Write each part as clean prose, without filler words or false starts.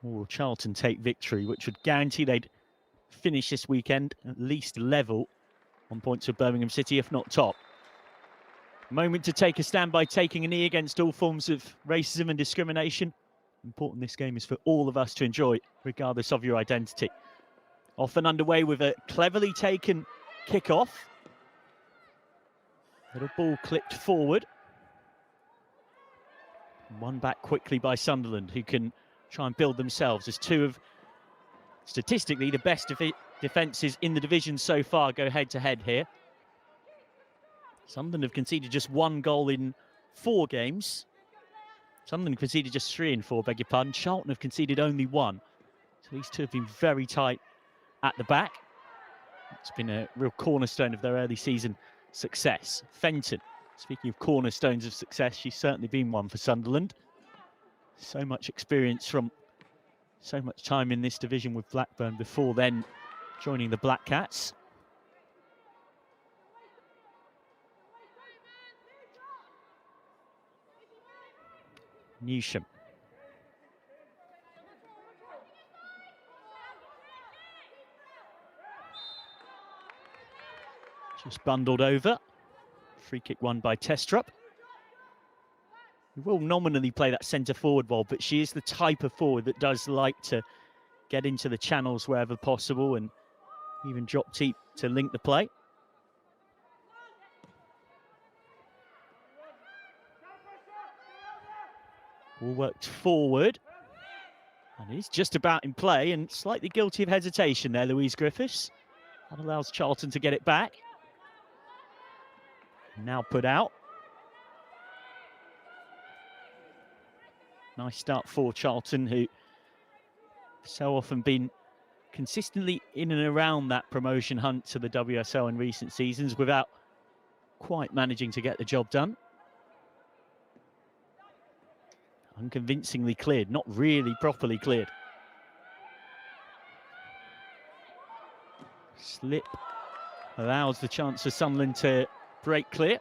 Or will Charlton take victory, which would guarantee they'd finish this weekend at least level on points with Birmingham City, if not top. Moment to take a stand by taking a knee against all forms of racism and discrimination. Important this game is for all of us to enjoy, regardless of your identity. Off and underway with a cleverly taken kick-off. Little ball clipped forward. Won back quickly by Sunderland, who can try and build themselves as two of, statistically, the best defences in the division so far go head-to-head here. Sunderland have conceded just 1 goal in 4 games. Sunderland conceded just 3 in 4, beg your pardon. Charlton have conceded only 1. So these two have been very tight at the back. It's been a real cornerstone of their early season success. Fenton, speaking of cornerstones of success, she's certainly been one for Sunderland. So much experience from so much time in this division with Blackburn before then joining the Black Cats. Newsham. Just bundled over. Free kick won by Testrup. He will nominally play that centre-forward role, but she is the type of forward that does like to get into the channels wherever possible and even drop deep to link the play. Ball worked forward. And he's just about in play and slightly guilty of hesitation there, Louise Griffiths. That allows Charlton to get it back. Now put out. Nice start for Charlton, who so often been consistently in and around that promotion hunt to the WSL in recent seasons without quite managing to get the job done. Unconvincingly cleared, not really properly cleared. Slip allows the chance for Sunderland to break clear.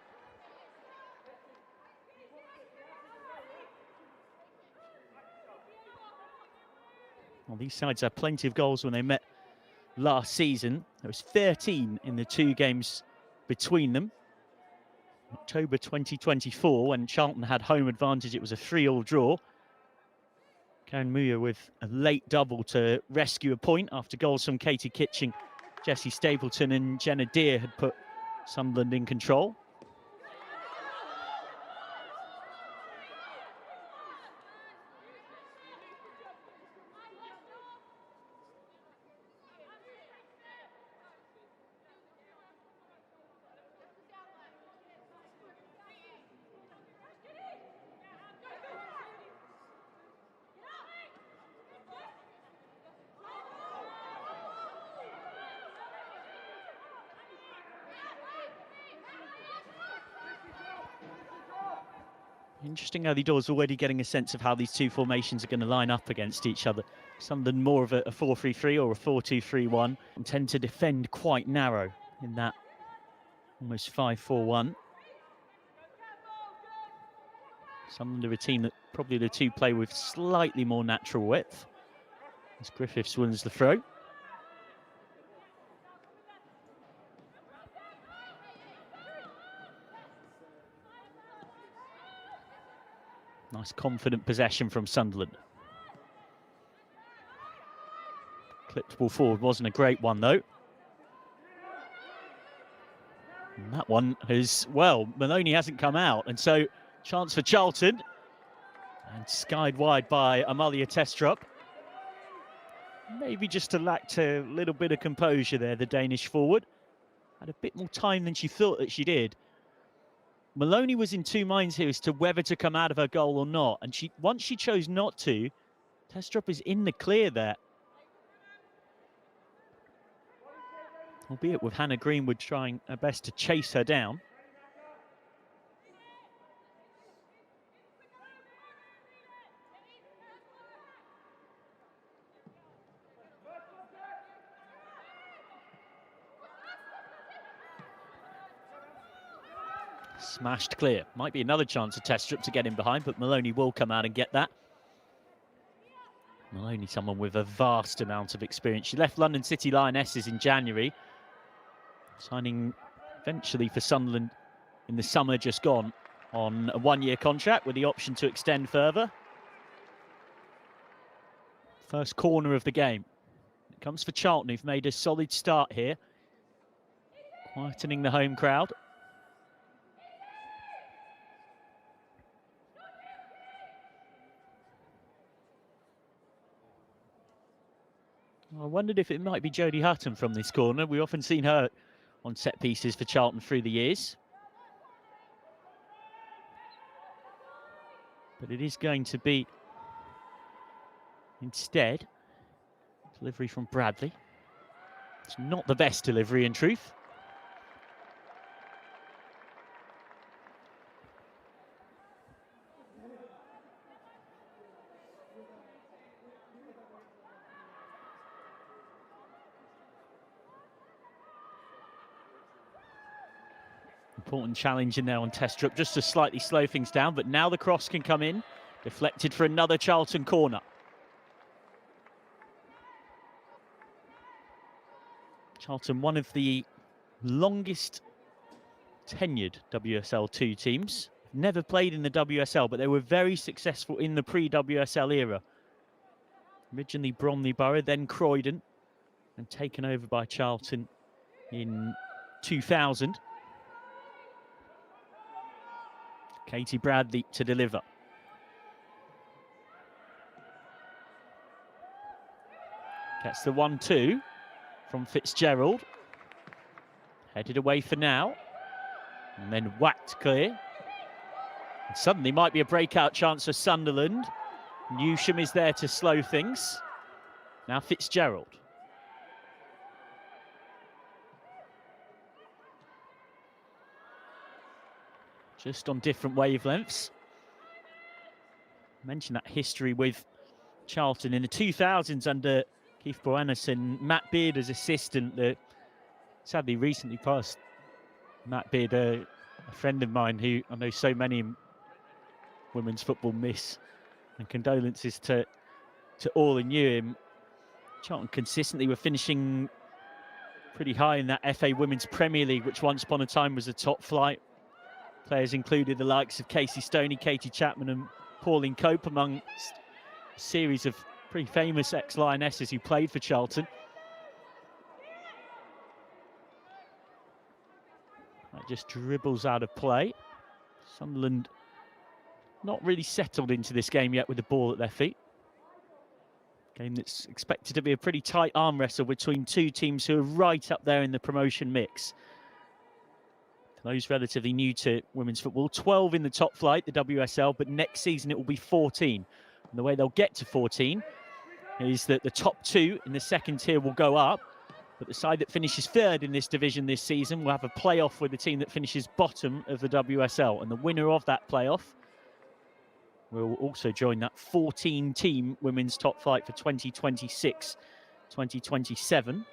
Well, these sides had plenty of goals when they met last season. There was 13 in the 2 games between them. October 2024, when Charlton had home advantage, it was a 3-3 draw. Karen Muir with a late double to rescue a point after goals from Katie Kitching, Jessie Stapleton and Jenna Deere had put Sunderland in control. Interesting early doors, already getting a sense of how these two formations are going to line up against each other. Sunderland more of a 4-3-3 or a 4-2-3-1 and tend to defend quite narrow in that almost 5-4-1. Sunderland are a team that probably the two play with slightly more natural width as Griffiths wins the throw. Nice confident possession from Sunderland. Clipped ball forward, wasn't a great one though. And that one is, well, Maloney hasn't come out, and so chance for Charlton. And skied wide by Amalia Testrup. Maybe just lacked a little bit of composure there, the Danish forward. Had a bit more time than she thought that she did. Maloney was in 2 minds here as to whether to come out of her goal or not. And once she chose not to, Testrup is in the clear there. Albeit with Hannah Greenwood trying her best to chase her down. Smashed clear. Might be another chance of Testrup to get in behind, but Maloney will come out and get that. Not only someone with a vast amount of experience. She left London City Lionesses in January, signing eventually for Sunderland in the summer just gone on a one-year contract with the option to extend further. First corner of the game. It comes for Charlton, who've made a solid start here, quietening the home crowd. I wondered if it might be Jodie Hutton from this corner. We've often seen her on set pieces for Charlton through the years. But it is going to be, instead, delivery from Bradley. It's not the best delivery in truth. Important challenge in there on Testrup, just to slightly slow things down, but now the cross can come in, deflected for another Charlton corner. Charlton, one of the longest tenured WSL 2 teams. Never played in the WSL, but they were very successful in the pre-WSL era. Originally Bromley Borough, then Croydon, and taken over by Charlton in 2000. Katie Bradley to deliver. Gets the 1-2 from Fitzgerald. Headed away for now. And then whacked clear. And suddenly might be a breakout chance for Sunderland. Newsham is there to slow things. Now Fitzgerald. Just on different wavelengths. Mentioned that history with Charlton in the 2000s under Keith Boannis and Matt Beard as assistant. That sadly recently passed. Matt Beard, a friend of mine who I know so many in women's football miss. And condolences to all who knew him. Charlton consistently were finishing pretty high in that FA Women's Premier League, which once upon a time was a top flight. Players included the likes of Casey Stoney, Katie Chapman and Pauline Cope, among a series of pretty famous ex-Lionesses who played for Charlton. That just dribbles out of play. Sunderland not really settled into this game yet with the ball at their feet. Game that's expected to be a pretty tight arm wrestle between two teams who are right up there in the promotion mix. Those relatively new to women's football, 12 in the top flight, the WSL, but next season it will be 14. And the way they'll get to 14 is that the top 2 in the second tier will go up, but the side that finishes third in this division this season will have a playoff with the team that finishes bottom of the WSL. And the winner of that playoff will also join that 14-team women's top flight for 2026-2027.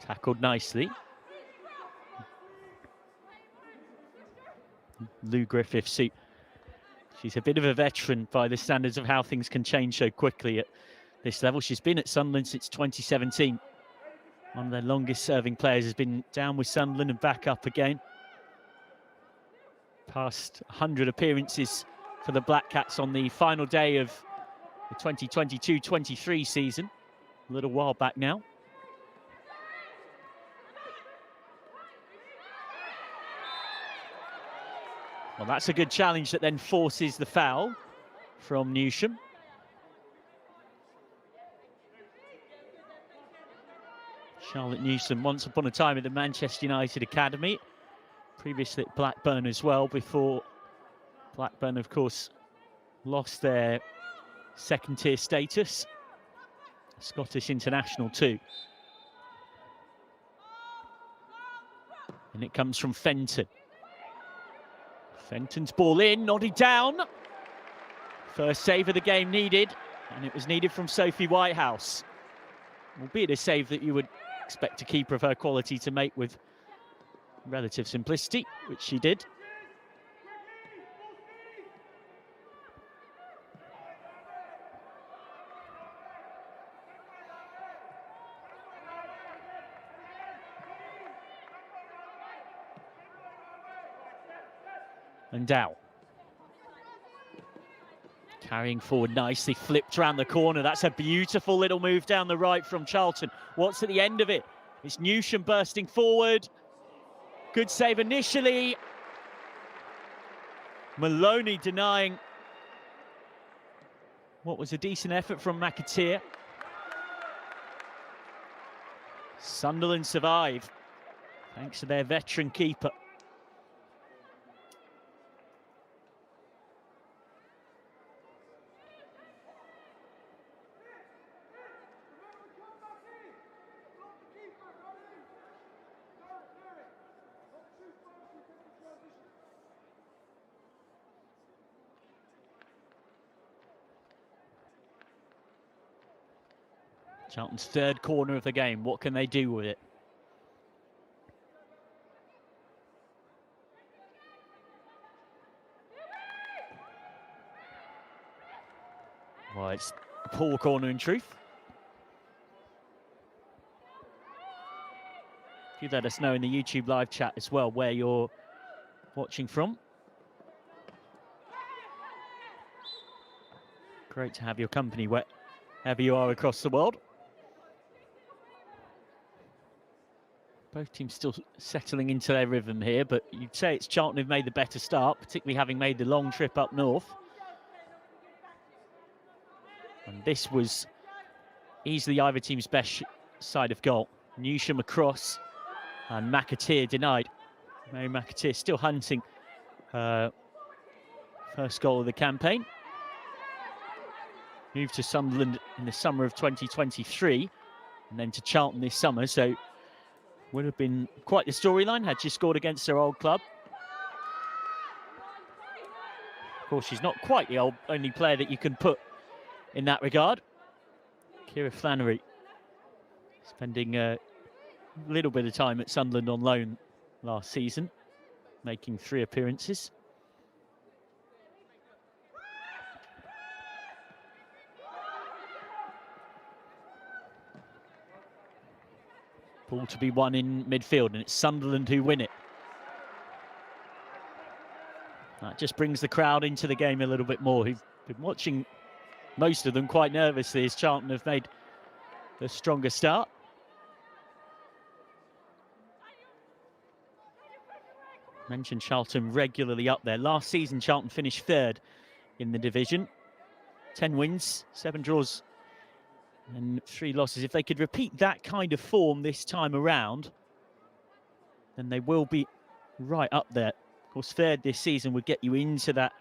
Tackled nicely. Lou Griffiths, she's a bit of a veteran by the standards of how things can change so quickly at this level. She's been at Sunderland since 2017. One of their longest serving players, has been down with Sunderland and back up again. Past 100 appearances for the Black Cats on the final day of the 2022-23 season. A little while back now. Well, that's a good challenge that then forces the foul from Newsham. Charlotte Newsom, once upon a time at the Manchester United Academy, previously at Blackburn as well, before Blackburn, of course, lost their second-tier status. Scottish international too. And it comes from Fenton. Fenton's ball in, nodded down. First save of the game needed, and it was needed from Sophie Whitehouse. albeit a save that you would expect a keeper of her quality to make with relative simplicity, which she did. And Dow carrying forward nicely, flipped around the corner. That's a beautiful little move down the right from Charlton. What's at the end of it? It's Newsham bursting forward. Good save initially. Maloney denying what was a decent effort from McAteer. Sunderland survive thanks to their veteran keeper. Charlton's third corner of the game. What can they do with it? Well, it's a poor corner in truth. You let us know in the YouTube live chat as well where you're watching from. Great to have your company wherever you are across the world. Both teams still settling into their rhythm here, but you'd say it's Charlton who've made the better start, particularly having made the long trip up north. And this was easily either team's best side of goal. Newsham across and McAteer denied. Mary McAteer still hunting her first goal of the campaign. Moved to Sunderland in the summer of 2023 and then to Charlton this summer, so would have been quite the storyline had she scored against her old club. Of course, she's not quite the only player that you can put in that regard. Kira Flannery spending a little bit of time at Sunderland on loan last season, making 3 appearances. Ball to be won in midfield, and it's Sunderland who win it. That just brings the crowd into the game a little bit more, who've been watching, most of them quite nervously, as Charlton have made the stronger start. Mentioned Charlton regularly up there. Last season, Charlton finished 3rd in the division. 10 wins, 7 draws, and 3 losses. If they could repeat that kind of form this time around, then they will be right up there. Of course, 3rd this season would get you into that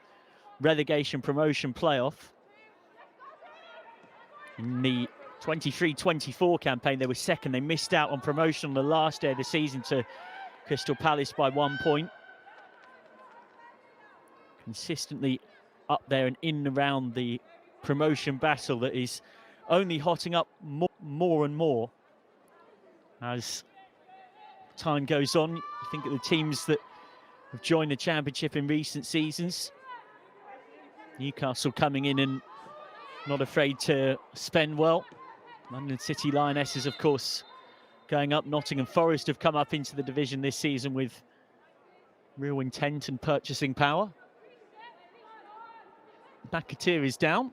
relegation promotion playoff. In the 23-24 campaign, they were 2nd. They missed out on promotion on the last day of the season to Crystal Palace by 1 point. Consistently up there and in and around the promotion battle that is only hotting up more and more as time goes on. You think of the teams that have joined the Championship in recent seasons. Newcastle coming in and not afraid to spend well. London City Lionesses, of course, going up. Nottingham Forest have come up into the division this season with real intent and purchasing power. McAteer is down.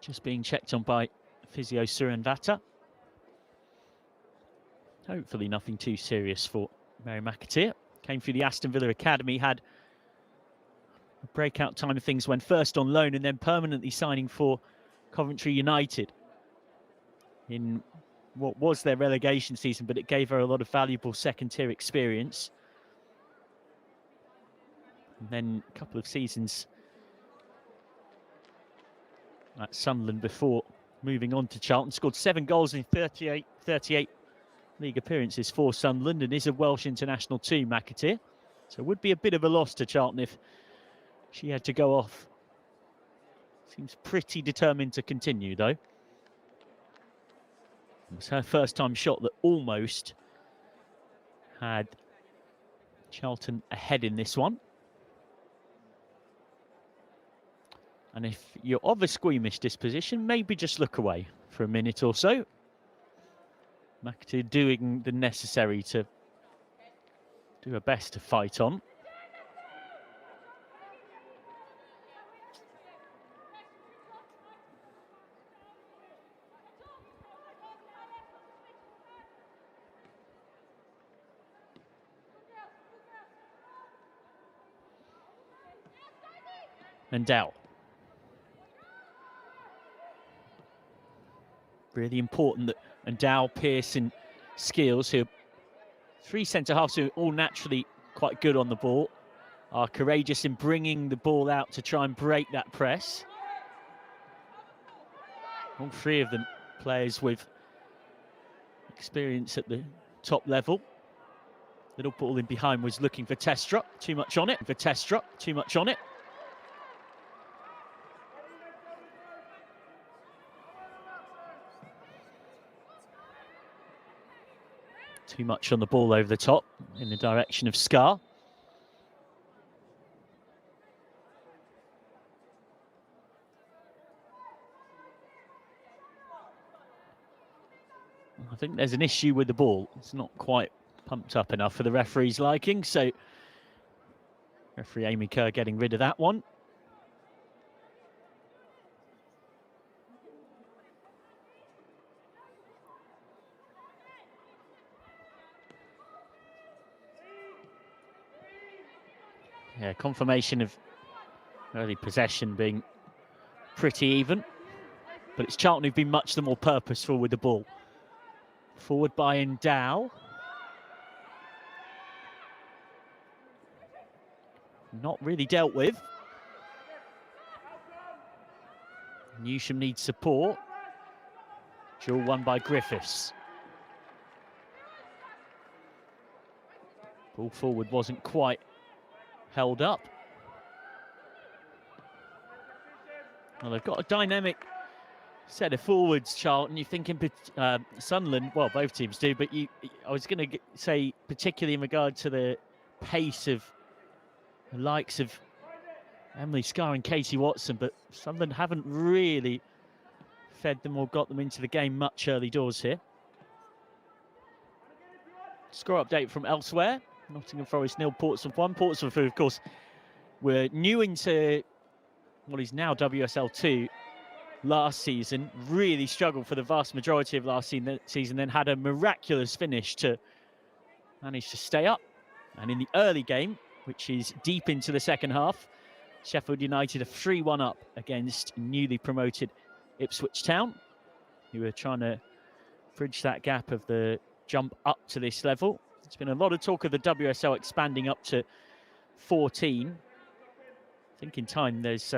Just being checked on by physio Suranvata. Hopefully nothing too serious for Mary McAteer. Came through the Aston Villa Academy, had a breakout time of things when first on loan and then permanently signing for Coventry United in what was their relegation season, but it gave her a lot of valuable second-tier experience. And then a couple of seasons at Sunderland before moving on to Charlton. Scored 7 goals in 38 league appearances for Sunderland and is a Welsh international too, McAteer. So it would be a bit of a loss to Charlton if she had to go off. Seems pretty determined to continue, though. It was her first time shot that almost had Charlton ahead in this one. And if you're of a squeamish disposition, maybe just look away for a minute or so. McAteer doing the necessary to do her best to fight on. And Dow. Really important that Dow, Pearson, Skills, who are three centre-halves who are all naturally quite good on the ball, are courageous in bringing the ball out to try and break that press. All three of them players with experience at the top level. Little ball in behind was looking for Testra, too much on it. Too much on it. Too much on the ball over the top in the direction of Scar. I think there's an issue with the ball. It's not quite pumped up enough for the referee's liking, so referee Amy Kerr getting rid of that one. Yeah, confirmation of early possession being pretty even, but it's Charlton who've been much the more purposeful with the ball. Forward by Endow. Not really dealt with. Newsham needs support. Duel won by Griffiths. Ball forward wasn't quite held up. Well, they've got a dynamic set of forwards, Charlton. You're thinking Sunderland, well, both teams do, but I was going to say particularly in regard to the pace of the likes of Emily Scar and Katie Watson, but Sunderland haven't really fed them or got them into the game much early doors here. Score update from elsewhere. Nottingham Forest 0, Portsmouth 1. Portsmouth, who of course were new into what is now WSL 2 last season, really struggled for the vast majority of last season, then had a miraculous finish to manage to stay up. And in the early game, which is deep into the second half, Sheffield United are 3-1 up against newly promoted Ipswich Town, who are trying to bridge that gap of the jump up to this level. There's been a lot of talk of the WSL expanding up to 14. I think in time there's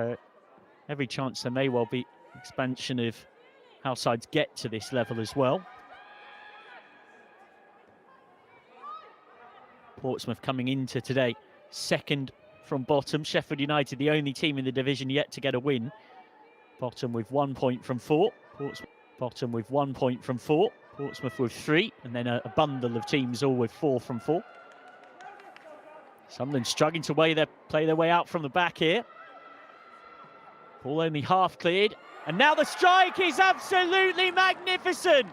every chance there may well be expansion of how sides get to this level as well. Portsmouth coming into today second from bottom. Sheffield United, the only team in the division yet to get a win. Bottom with 1 point from 4. Portsmouth bottom with 1 point from 4. Portsmouth with 3, and then a bundle of teams all with 4 from 4. Sunderland struggling to play their way out from the back here. Ball only half cleared, and now the strike is absolutely magnificent.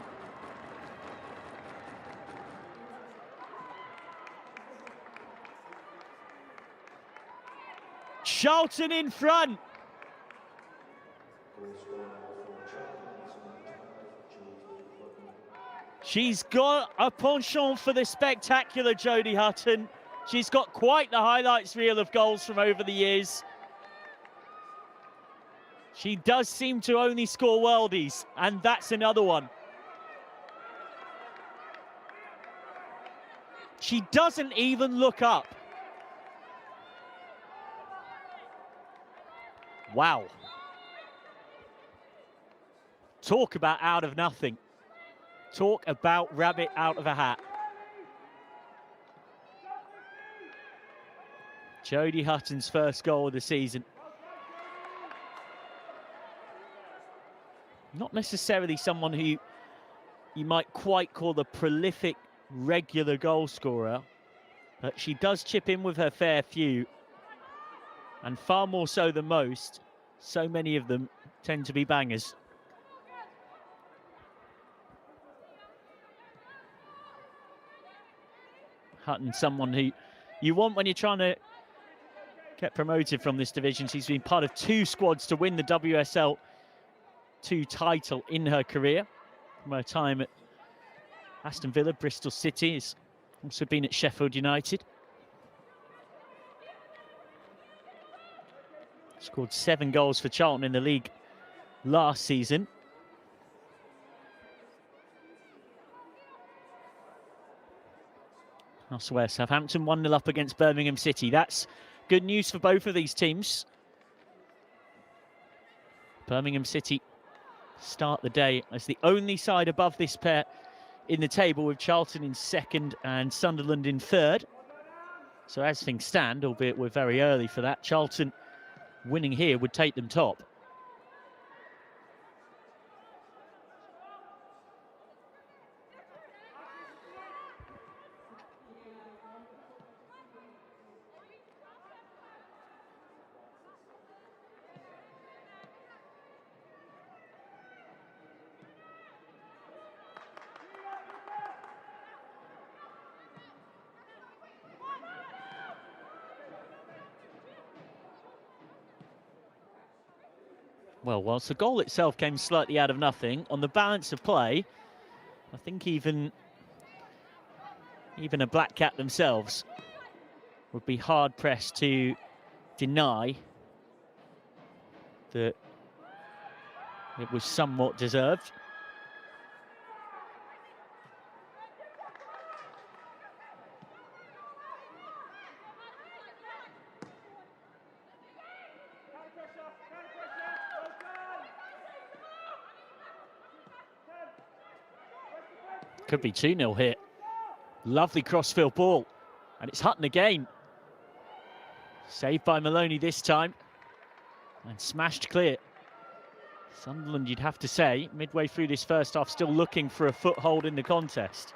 Charlton in front. She's got a penchant for the spectacular, Jodie Hutton. She's got quite the highlights reel of goals from over the years. She does seem to only score worldies, and that's another one. She doesn't even look up. Wow. Talk about out of nothing. Talk about rabbit out of a hat. Jodie Hutton's first goal of the season. Not necessarily someone who you might quite call a prolific, regular goal scorer, but she does chip in with her fair few, and far more so than most. So many of them tend to be bangers. Hutton, someone who you want when you're trying to get promoted from this division. She's been part of 2 squads to win the WSL 2 title in her career. From her time at Aston Villa, Bristol City, has also been at Sheffield United. Scored 7 goals for Charlton in the league last season. Elsewhere, Southampton 1-0 up against Birmingham City. That's good news for both of these teams. Birmingham City start the day as the only side above this pair in the table, with Charlton in 2nd and Sunderland in 3rd. So as things stand, albeit we're very early for that, Charlton winning here would take them top. Well, whilst the goal itself came slightly out of nothing, on the balance of play, I think even a Black Cat themselves would be hard-pressed to deny that it was somewhat deserved. Could be 2-0 here. Lovely crossfield ball. And it's Hutton again. Saved by Maloney this time. And smashed clear. Sunderland, you'd have to say, midway through this first half, still looking for a foothold in the contest.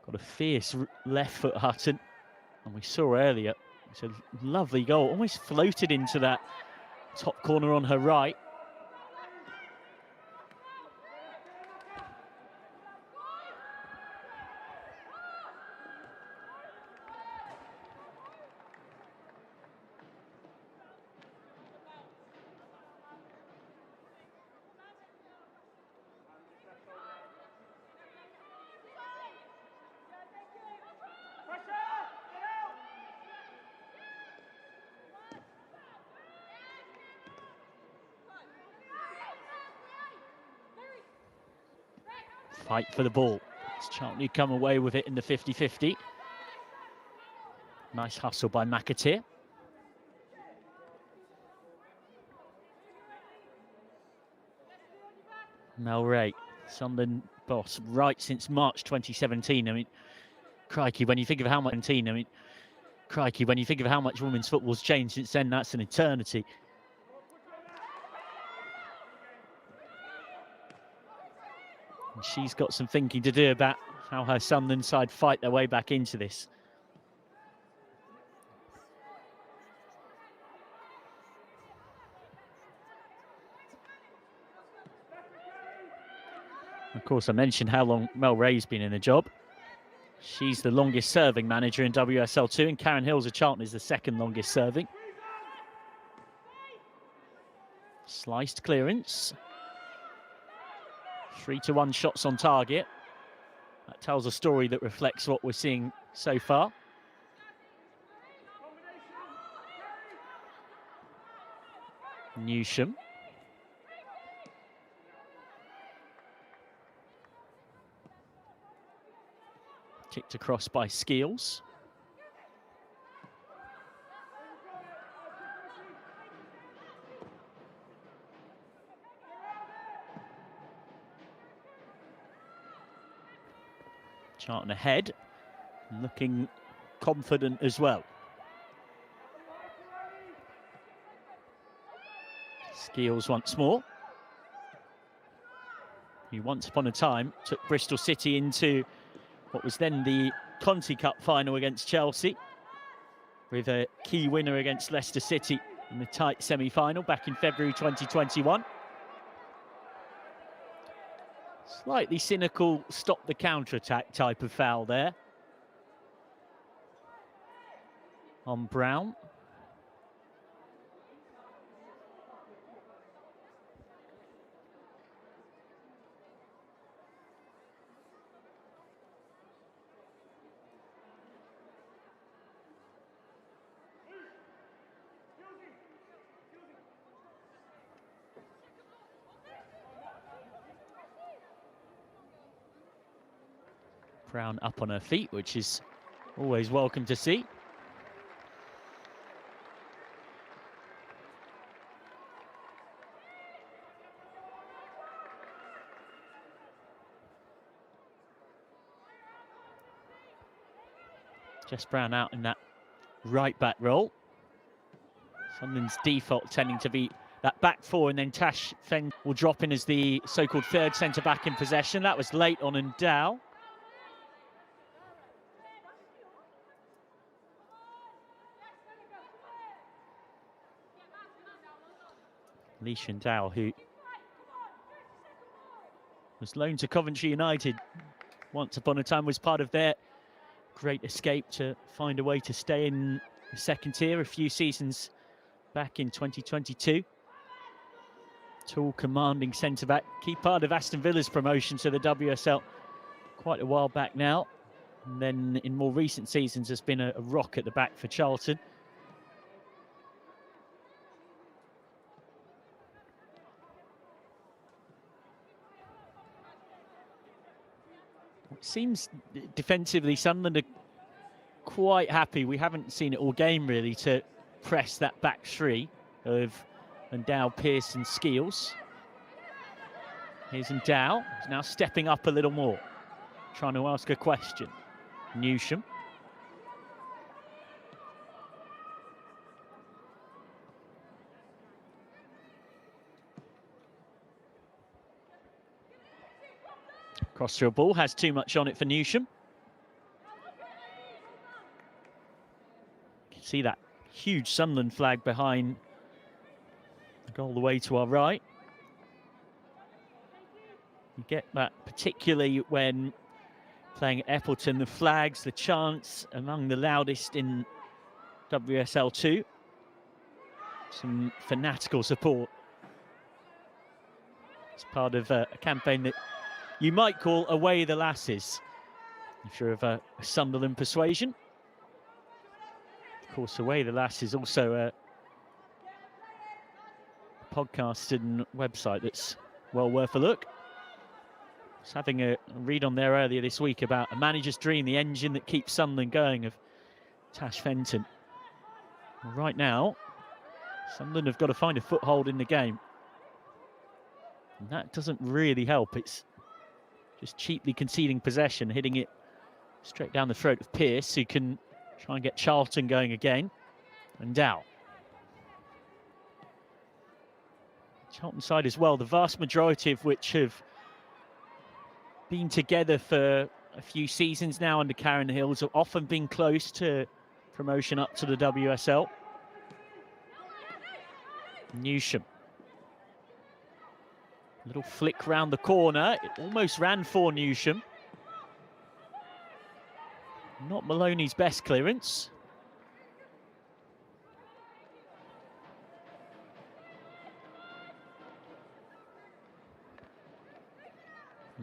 Got a fierce left foot, Hutton. And we saw earlier, it's a lovely goal, almost floated into that top corner on her right. Fight for the ball. It's Charlton who come away with it in the 50-50. Nice hustle by McAteer. Mel Ray, Sunderland boss, right since March 2017. I mean, crikey, when you think of how much women's football's changed since then, that's an eternity. And she's got some thinking to do about how her Sunderland side fight their way back into this. Of course, I mentioned how long Mel Ray's been in the job. She's the longest serving manager in WSL 2, and Karen Hills of Charlton is the 2nd longest serving. Sliced clearance. 3-1 shots on target. That tells a story that reflects what we're seeing so far. Newsham. Kicked across by Skeels. Charlton ahead, looking confident as well. Skeels once more. He once upon a time took Bristol City into what was then the Conti Cup final against Chelsea, with a key winner against Leicester City in the tight semi-final back in February 2021. Slightly cynical stop the counter-attack type of foul there on Brown. Brown up on her feet, which is always welcome to see. Jess Brown out in that right back role. Sunderland's default tending to be that back four, and then Tash Fenton will drop in as the so-called third centre-back in possession. That was late on Dow. Leash and Dow, who was loaned to Coventry United once upon a time, was part of their great escape to find a way to stay in the second tier a few seasons back in 2022. Tall, commanding centre-back, key part of Aston Villa's promotion to the WSL quite a while back now. And then in more recent seasons has been a rock at the back for Charlton. It seems defensively Sunderland are quite happy. We haven't seen it all game really to press that back three of Dow, Pearce and Skeels. Here's Dow, he's now stepping up a little more, trying to ask a question. Newsham. Cross through a ball, has too much on it for Newsham. You can see that huge Sunderland flag behind the goal the way to our right. You get that particularly when playing at Eppleton, the flags, the chants among the loudest in WSL 2. Some fanatical support. It's part of a campaign that you might call Away the Lasses, if you're of a Sunderland persuasion. Of course, Away the Lasses also a podcast and website that's well worth a look. I was having a read on there earlier this week about a manager's dream, the engine that keeps Sunderland going, of Tash Fenton. Right now, Sunderland have got to find a foothold in the game. And that doesn't really help. It's just cheaply conceding possession, hitting it straight down the throat of Pearce, who can try and get Charlton going again. And Dow. Charlton side as well, the vast majority of which have been together for a few seasons now under Karen Hills, have often been close to promotion up to the WSL. Newsham. Little flick round the corner. It almost ran for Newsham. Not Maloney's best clearance.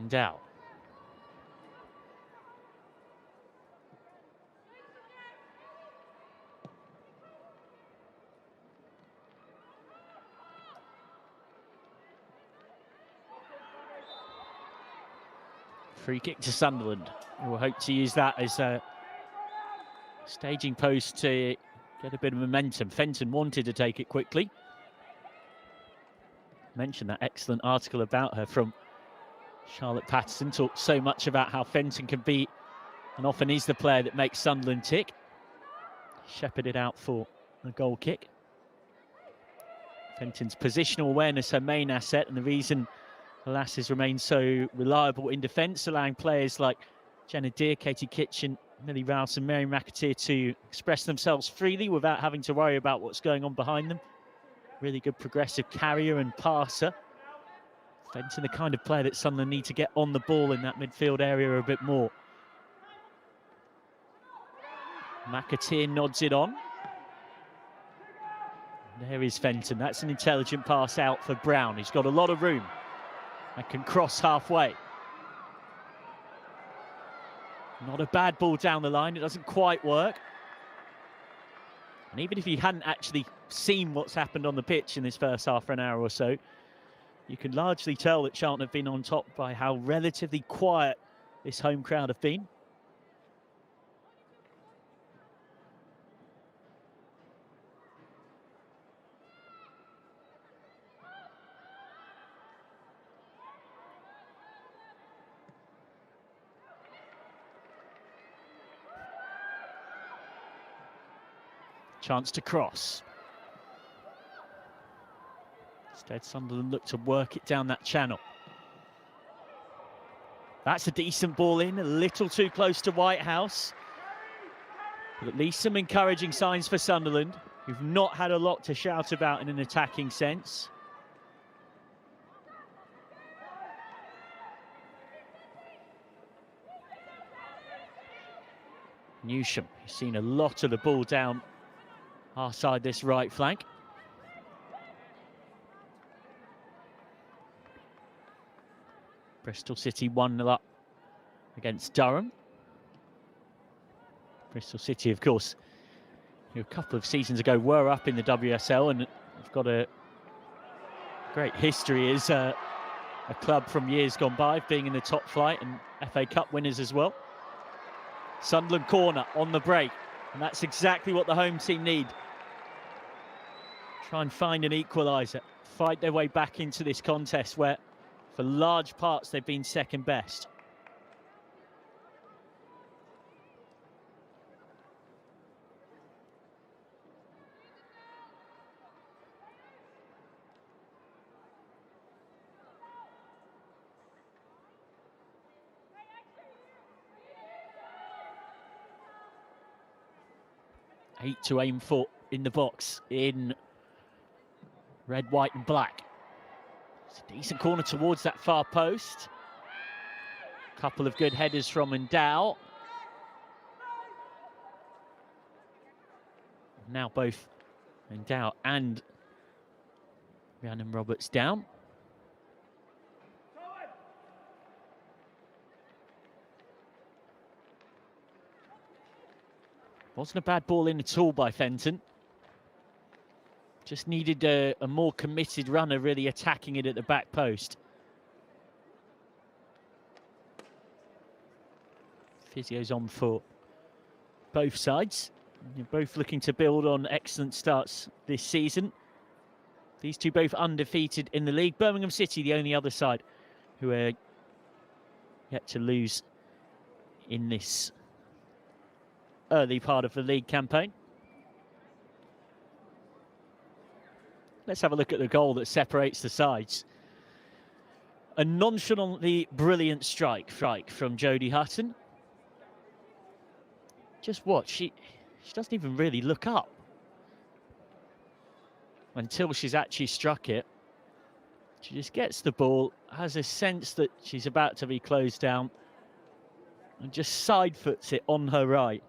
Dow. Free kick to Sunderland. We'll hope to use that as a staging post to get a bit of momentum. Fenton wanted to take it quickly. Mentioned that excellent article about her from Charlotte Patterson. Talked so much about how Fenton can be and often is the player that makes Sunderland tick. Shepherded out for the goal kick. Fenton's positional awareness her main asset, and the reason the Lasses remain so reliable in defence, allowing players like Jenna Deere, Katie Kitchen, Millie Rouse and Mary McAteer to express themselves freely without having to worry about what's going on behind them. Really good progressive carrier and passer. Fenton, the kind of player that Sunderland need to get on the ball in that midfield area a bit more. McAteer nods it on. There is Fenton. That's an intelligent pass out for Brown. He's got a lot of room and can cross halfway. Not a bad ball down the line. It doesn't quite work. And even if you hadn't actually seen what's happened on the pitch in this first half an hour or so, you can largely tell that Charlton have been on top by how relatively quiet this home crowd have been. Chance to cross. Instead, Sunderland look to work it down that channel. That's a decent ball in, a little too close to Whitehouse. But at least some encouraging signs for Sunderland, who've not had a lot to shout about in an attacking sense. Newsham, who's seen a lot of the ball down our side this right flank. Bristol City 1-0 up against Durham. Bristol City, of course, who a couple of seasons ago were up in the WSL and have got a great history as a club from years gone by, being in the top flight and FA Cup winners as well. Sunderland corner on the break, and that's exactly what the home team need. Try and find an equaliser, fight their way back into this contest where, for large parts, they've been second best. Eight to aim for in the box in red, white and black. It's a decent corner towards that far post. Couple of good headers from Endow. Now both Endow and Rhiannon Roberts down. Wasn't a bad ball in at all by Fenton. Just needed a more committed runner really attacking it at the back post. Physio's on for both sides. You're both looking to build on excellent starts this season. These two both undefeated in the league. Birmingham City, the only other side who are yet to lose in this early part of the league campaign. Let's have a look at the goal that separates the sides. A nonchalantly brilliant strike from Jodie Hutton. Just watch, she doesn't even really look up until she's actually struck it. She just gets the ball, has a sense that she's about to be closed down, and just side foots it on her right.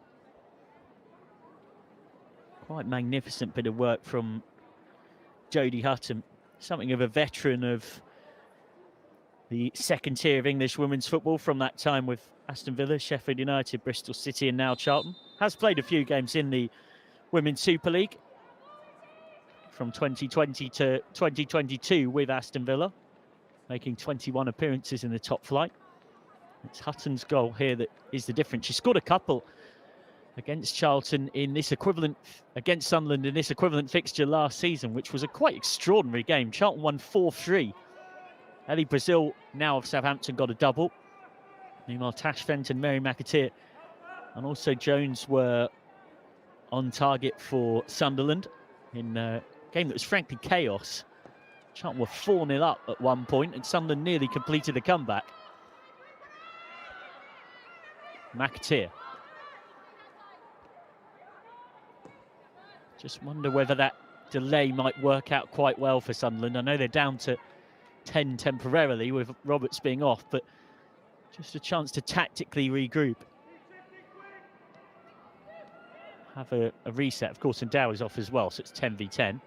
Quite magnificent bit of work from Jodie Hutton, something of a veteran of the second tier of English women's football from that time with Aston Villa, Sheffield United, Bristol City and now Charlton. Has played a few games in the Women's Super League from 2020 to 2022 with Aston Villa, making 21 appearances in the top flight. It's Hutton's goal here that is the difference. She scored a couple against Charlton in this equivalent, against Sunderland in this equivalent fixture last season, which was a quite extraordinary game. Charlton won 4-3. Ellie Brazil, now of Southampton, got a double. Meanwhile, Tash Fenton, Mary McAteer And also Jones were on target for Sunderland in a game that was frankly chaos. Charlton were 4-0 up at one point, and Sunderland nearly completed the comeback. McAteer. Just wonder whether that delay might work out quite well for Sunderland. I know they're down to 10 temporarily with Roberts being off, but just a chance to tactically regroup. Have a reset. Of course, Dow is off as well, so it's 10v10.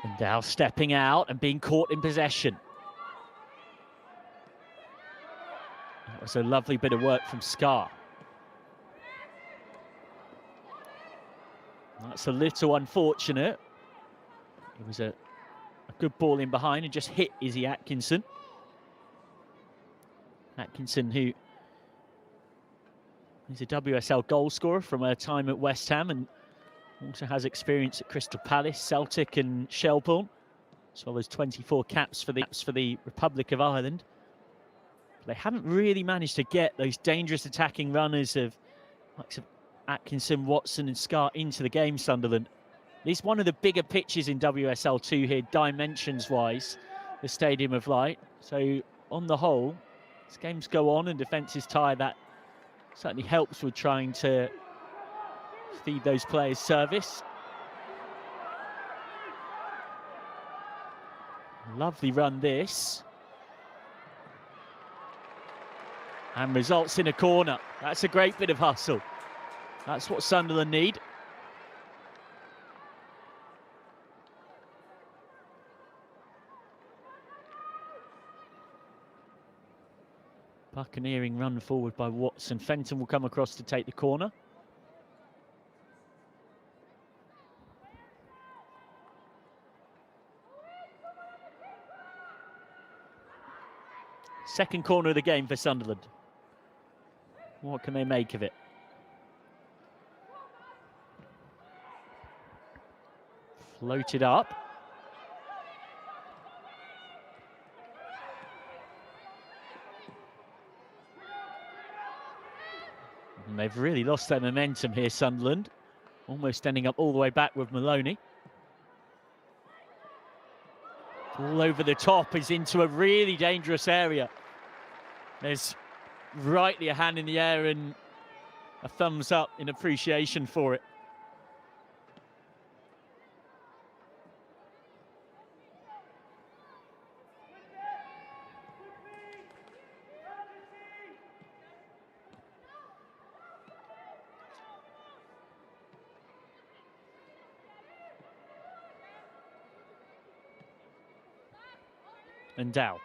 And Dow stepping out and being caught in possession. That was a lovely bit of work from Scar. That's a little unfortunate. It was a good ball in behind and just hit Izzy Atkinson. Atkinson, who is a WSL goal scorer from her time at West Ham and also has experience at Crystal Palace, Celtic and Charlton, as well as 24 caps for the Republic of Ireland. But they haven't really managed to get those dangerous attacking runners of Atkinson, Watson and Scar into the game, Sunderland. It's one of the bigger pitches in WSL2 here, dimensions-wise, the Stadium of Light. So, on the whole, as games go on and defence is tired, that certainly helps with trying to feed those players service. Lovely run this. And results in a corner. That's a great bit of hustle. That's what Sunderland need. Buccaneering run forward by Watson. Fenton will come across to take the corner. Second corner of the game for Sunderland. What can they make of it? Floated up. And they've really lost their momentum here, Sunderland. Almost ending up all the way back with Maloney. All over the top is into a really dangerous area. There's rightly a hand in the air and a thumbs up in appreciation for it. And Dow.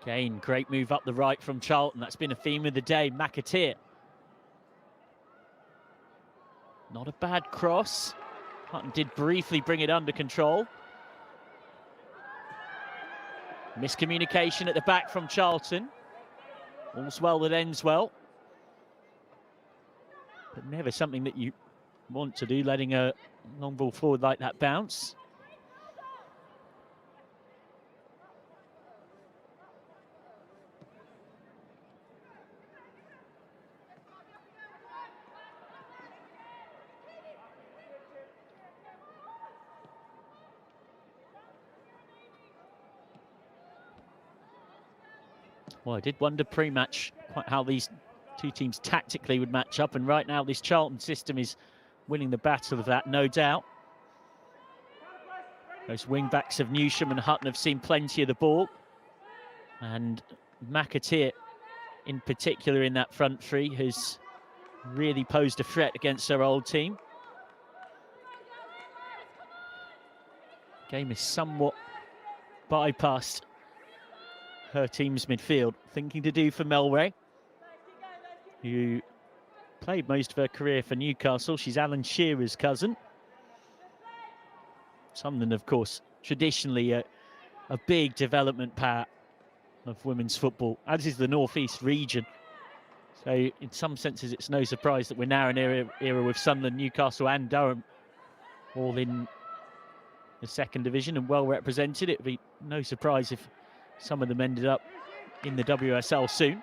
Again, great move up the right from Charlton. That's been a theme of the day. McAteer. Not a bad cross. Hutton did briefly bring it under control. Miscommunication at the back from Charlton. All's well that ends well. But never something that you want to do, letting a long ball forward like that bounce. Well, I did wonder pre-match quite how these two teams tactically would match up, and right now this Charlton system is winning the battle of that, no doubt. Those wing-backs of Newsham and Hutton have seen plenty of the ball, and McAteer in particular in that front three has really posed a threat against their old team. Game is somewhat bypassed her team's midfield. Thinking to do for Melray, who played most of her career for Newcastle. She's Alan Shearer's cousin. Sunderland, of course, traditionally a big development part of women's football, as is the North East region. So in some senses, it's no surprise that we're now in an era with Sunderland, Newcastle and Durham all in the second division and well represented. It would be no surprise if some of them ended up in the WSL soon.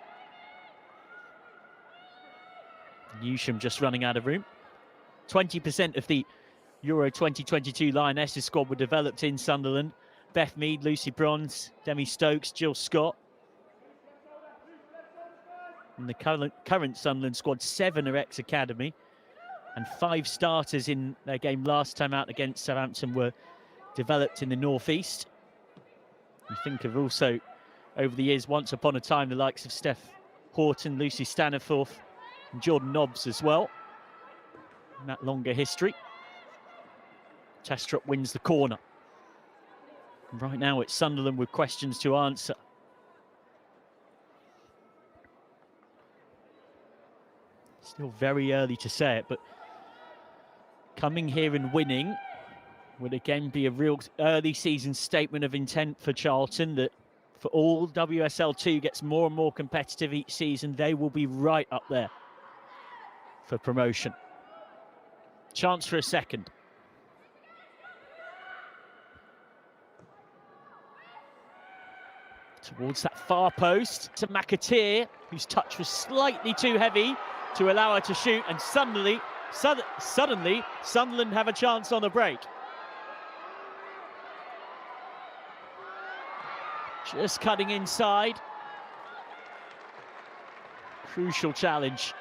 Newsham just running out of room. 20% of the Euro 2022 Lionesses squad were developed in Sunderland. Beth Mead, Lucy Bronze, Demi Stokes, Jill Scott. In the current Sunderland squad, 7 are ex-academy, and 5 starters in their game last time out against Southampton were developed in the North East. You think of also, over the years, once upon a time, the likes of Steph Horton, Lucy Staniforth, and Jordan Nobbs as well. In that longer history. Testrup wins the corner. And right now it's Sunderland with questions to answer. Still very early to say it, but coming here and winning would again be a real early season statement of intent for Charlton, that for all WSL 2 gets more and more competitive each season, they will be right up there for promotion. Chance for a second. Towards that far post to McAteer, whose touch was slightly too heavy to allow her to shoot, and suddenly Sunderland have a chance on the break. Just cutting inside. Crucial challenge.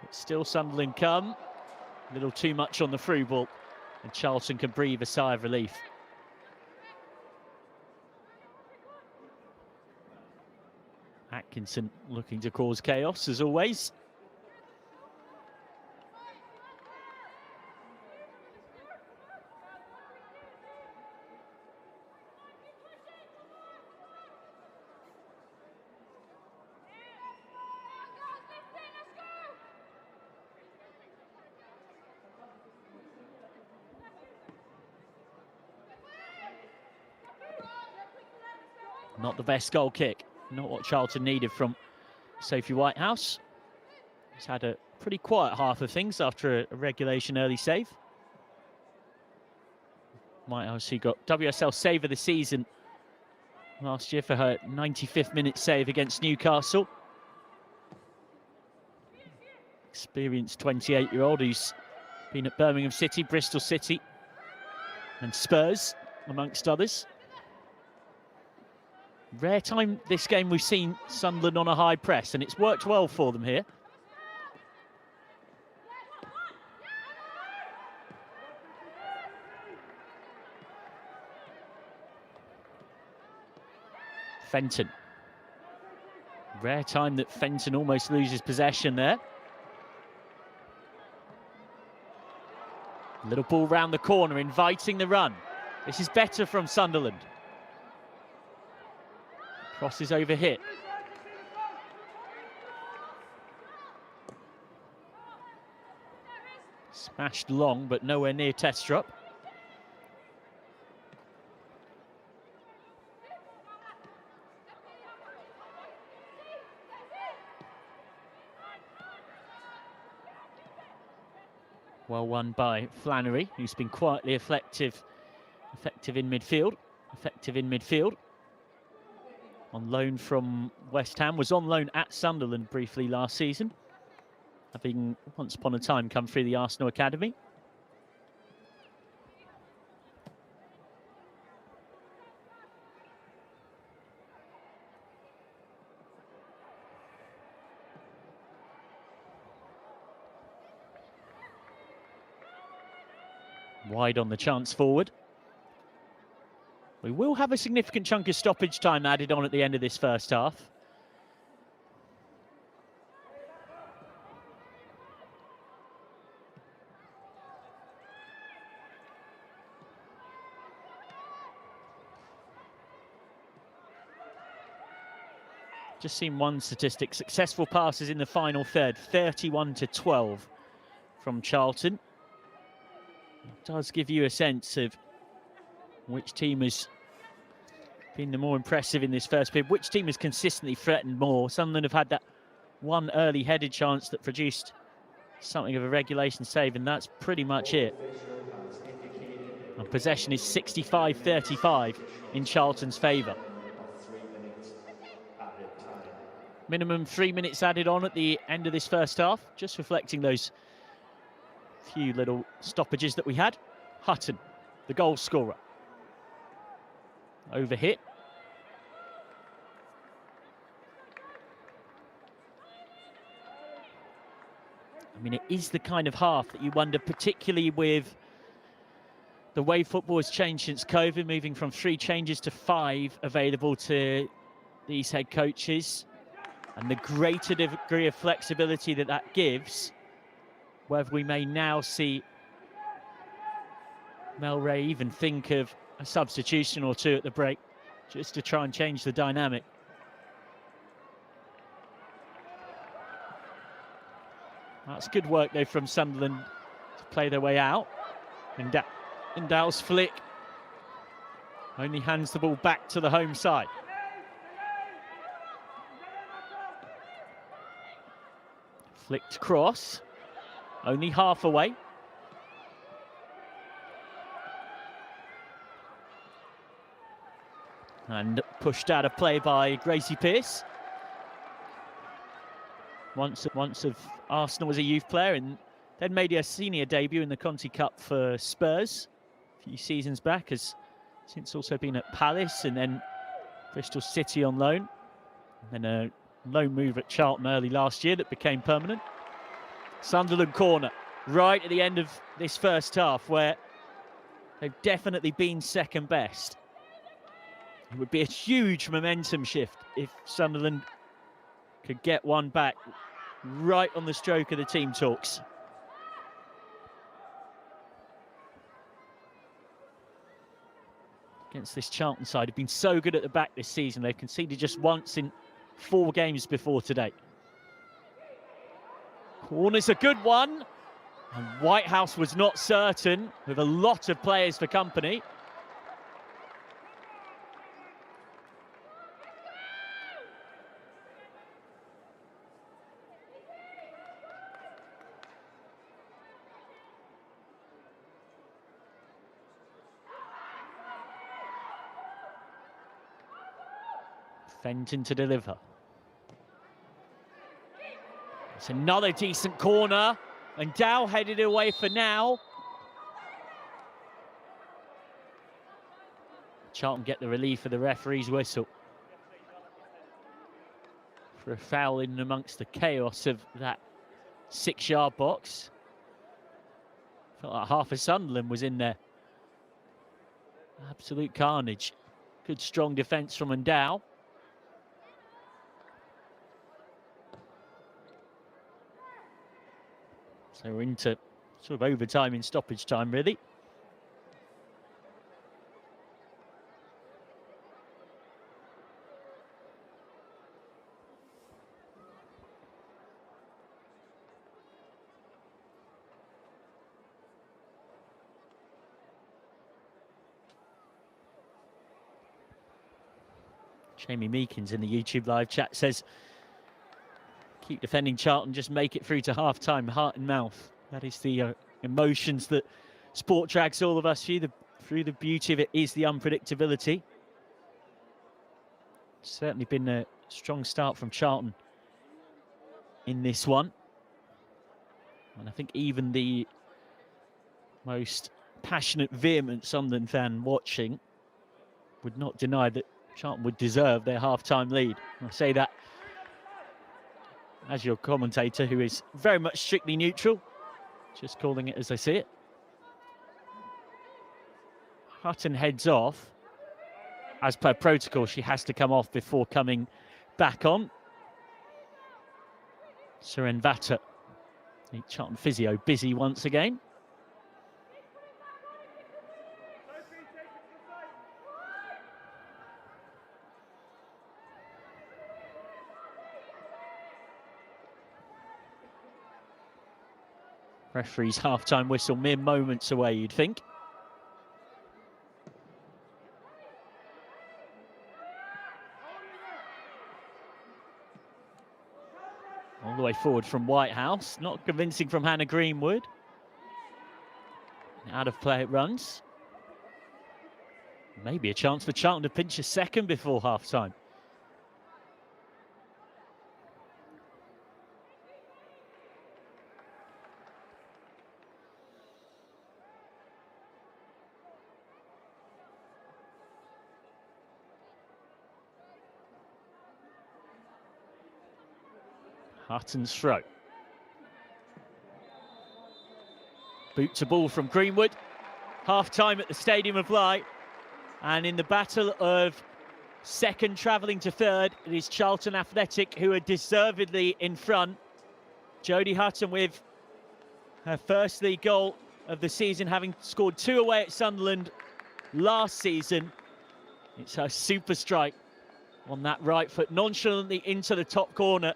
But still Sunderland come. A little too much on the through ball, and Charlton can breathe a sigh of relief. Atkinson looking to cause chaos as always. Not the best goal kick. Not what Charlton needed from Sophie Whitehouse. He's had a pretty quiet half of things after a regulation early save. Whitehouse, who got WSL Save of the Season last year for her 95th minute save against Newcastle. Experienced 28-year-old who's been at Birmingham City, Bristol City and Spurs, amongst others. Rare time this game we've seen Sunderland on a high press, and it's worked well for them here. Fenton. Rare time that Fenton almost loses possession there. Little ball round the corner, inviting the run. This is better from Sunderland. Crosses over hit. Smashed long, but nowhere near Testrup. Well won by Flannery, who's been quietly effective in midfield. On loan from West Ham, was on loan at Sunderland briefly last season, having once upon a time come through the Arsenal Academy. Wide on the chance forward. We will have a significant chunk of stoppage time added on at the end of this first half. Just seen one statistic. Successful passes in the final third, 31-12 from Charlton. does give you a sense of which team has been the more impressive in this first period, which team has consistently threatened more. Sunderland have had that one early headed chance that produced something of a regulation save, and that's pretty much it. And possession is 65-35 in Charlton's favour. Minimum 3 minutes added on at the end of this first half, just reflecting those few little stoppages that we had. Hutton, the goal scorer. Overhit. I mean, it is the kind of half that you wonder, particularly with the way football has changed since COVID, moving from 3 changes to 5 available to these head coaches, and the greater degree of flexibility that that gives, whether we may now see Mel Ray even think of a substitution or two at the break, just to try and change the dynamic. That's good work, though, from Sunderland to play their way out. And Dow's flick only hands the ball back to the home side. Flicked cross, only half away. And pushed out of play by Gracie Pearce. Once of Arsenal as a youth player, and then made a senior debut in the Conti Cup for Spurs a few seasons back. Has since also been at Palace and then Bristol City on loan. And then a loan move at Charlton early last year that became permanent. Sunderland corner, right at the end of this first half, where they've definitely been second best. It would be a huge momentum shift if Sunderland could get one back right on the stroke of the team talks. Against this Charlton side, have been so good at the back this season. They've conceded just once in 4 games before today. Corner's a good one. And Whitehouse was not certain, with a lot of players for company. Fenton to deliver. It's another decent corner, and Dow headed away for now. Charlton get the relief of the referee's whistle for a foul in amongst the chaos of that 6-yard box. Felt like half of Sunderland was in there. Absolute carnage. Good strong defence from Endow. So we're into sort of overtime in stoppage time, really. Jamie Meekins in the YouTube live chat says, keep defending Charlton, just make it through to half-time, heart and mouth. That is the emotions that sport drags all of us through. The beauty of it is the unpredictability. Certainly been a strong start from Charlton in this one. And I think even the most passionate, vehement Sunderland fan watching would not deny that Charlton would deserve their half-time lead. I say that as your commentator, who is very much strictly neutral, just calling it as I see it. Hutton heads off. As per protocol, she has to come off before coming back on. Suren Vata, the Charlton physio, busy once again. Referee's half-time whistle mere moments away, you'd think. All the way forward from Whitehouse. Not convincing from Hannah Greenwood. Out of play it runs. Maybe a chance for Charlton to pinch a second before half-time. Hutton's throw. Boot to ball from Greenwood. Half-time at the Stadium of Light. And in the battle of second travelling to third, it is Charlton Athletic who are deservedly in front. Jodie Hutton with her first league goal of the season, having scored 2 away at Sunderland last season. It's her super strike on that right foot, nonchalantly into the top corner.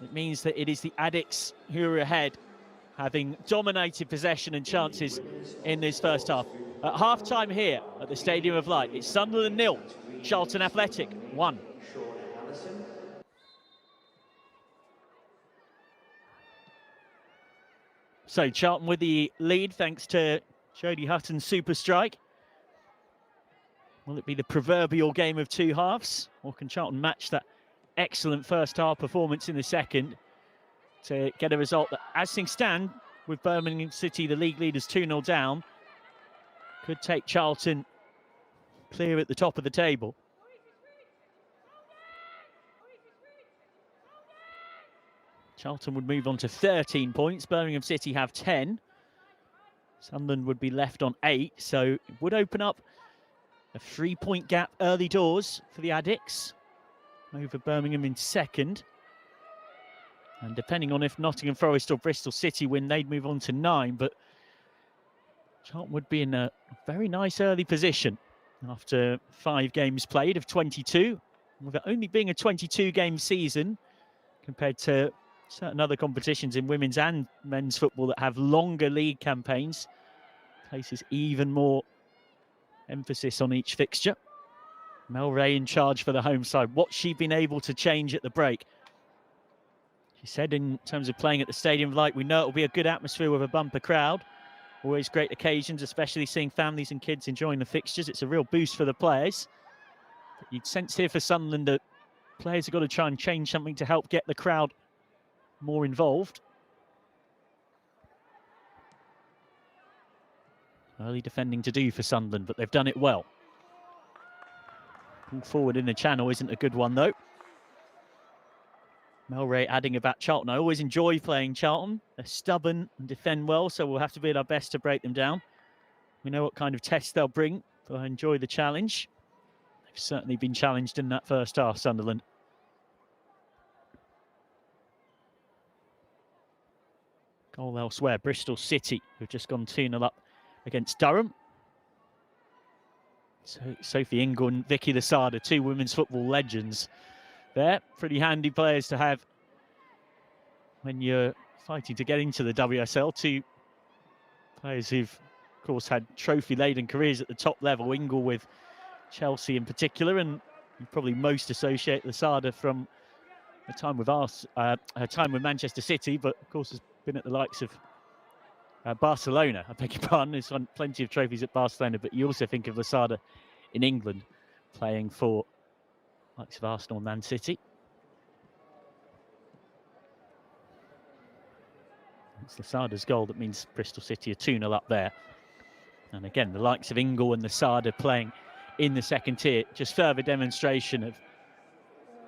It means that it is the Addicts who are ahead, having dominated possession and chances in this first half. At half-time here at the Stadium of Light, it's Sunderland 0, Charlton Athletic 1. So Charlton with the lead thanks to Jodie Hutton's super strike. Will it be the proverbial game of 2 halves, or can Charlton match that excellent first half performance in the second to get a result that, as things stand, with Birmingham City, the league leaders 2-0 down, could take Charlton clear at the top of the table. Charlton would move on to 13 points. Birmingham City have 10. Sunderland would be left on 8, so it would open up a 3-point gap early doors for the Addicts over Birmingham in second. And depending on if Nottingham Forest or Bristol City win, they'd move on to 9. But Charlton would be in a very nice early position after 5 games played of 22. With it only being a 22-game season compared to certain other competitions in women's and men's football that have longer league campaigns, places even more emphasis on each fixture. Mel Ray in charge for the home side. What's she been able to change at the break? She said in terms of playing at the Stadium of Light, we know it'll be a good atmosphere with a bumper crowd. Always great occasions, especially seeing families and kids enjoying the fixtures. It's a real boost for the players. But you'd sense here for Sunderland that players have got to try and change something to help get the crowd more involved. Early defending to do for Sunderland, but they've done it well. Pull forward in the channel isn't a good one, though. Melray adding about Charlton. I always enjoy playing Charlton. They're stubborn and defend well, so we'll have to be at our best to break them down. We know what kind of test they'll bring, but I enjoy the challenge. They've certainly been challenged in that first half, Sunderland. Goal elsewhere, Bristol City, who've just gone 2-0 up against Durham. So Sophie Ingle and Vicky Lasada, 2 women's football legends there. Pretty handy players to have when you're fighting to get into the WSL. 2 players who've, of course, had trophy-laden careers at the top level. Ingle with Chelsea in particular, and you probably most associate Lasada from her time with her time with Manchester City, but of course has been at the likes of Barcelona. I beg your pardon. He's won plenty of trophies at Barcelona, but you also think of Lasada in England playing for likes of Arsenal and Man City. It's Lasada's goal that means Bristol City are 2-0 up there. And again, the likes of Ingle and Lasada playing in the second tier, just further demonstration of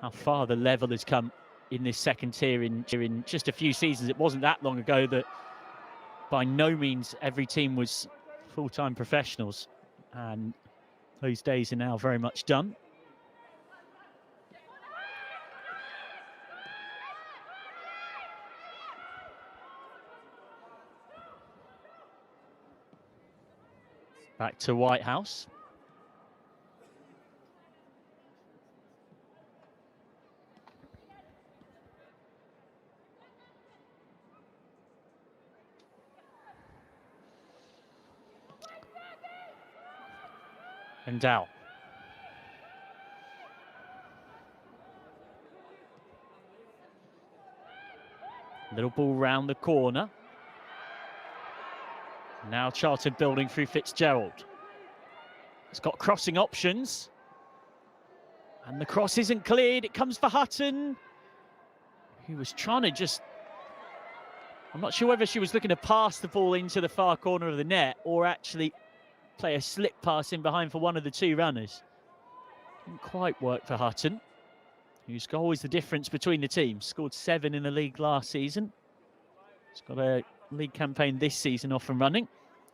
how far the level has come in this second tier in just a few seasons. It wasn't that long ago that by no means every team was full-time professionals, and those days are now very much done. Back to Whitehouse. and out. Little ball round the corner. Now Charlton building through Fitzgerald. It's got crossing options. And the cross isn't cleared. It comes for Hutton, who was trying to just... I'm not sure whether she was looking to pass the ball into the far corner of the net or actually play a slip pass in behind for one of the two runners. Didn't quite work for Hutton, whose goal is the difference between the teams. Scored 7 in the league last season. He's got a league campaign this season off and running.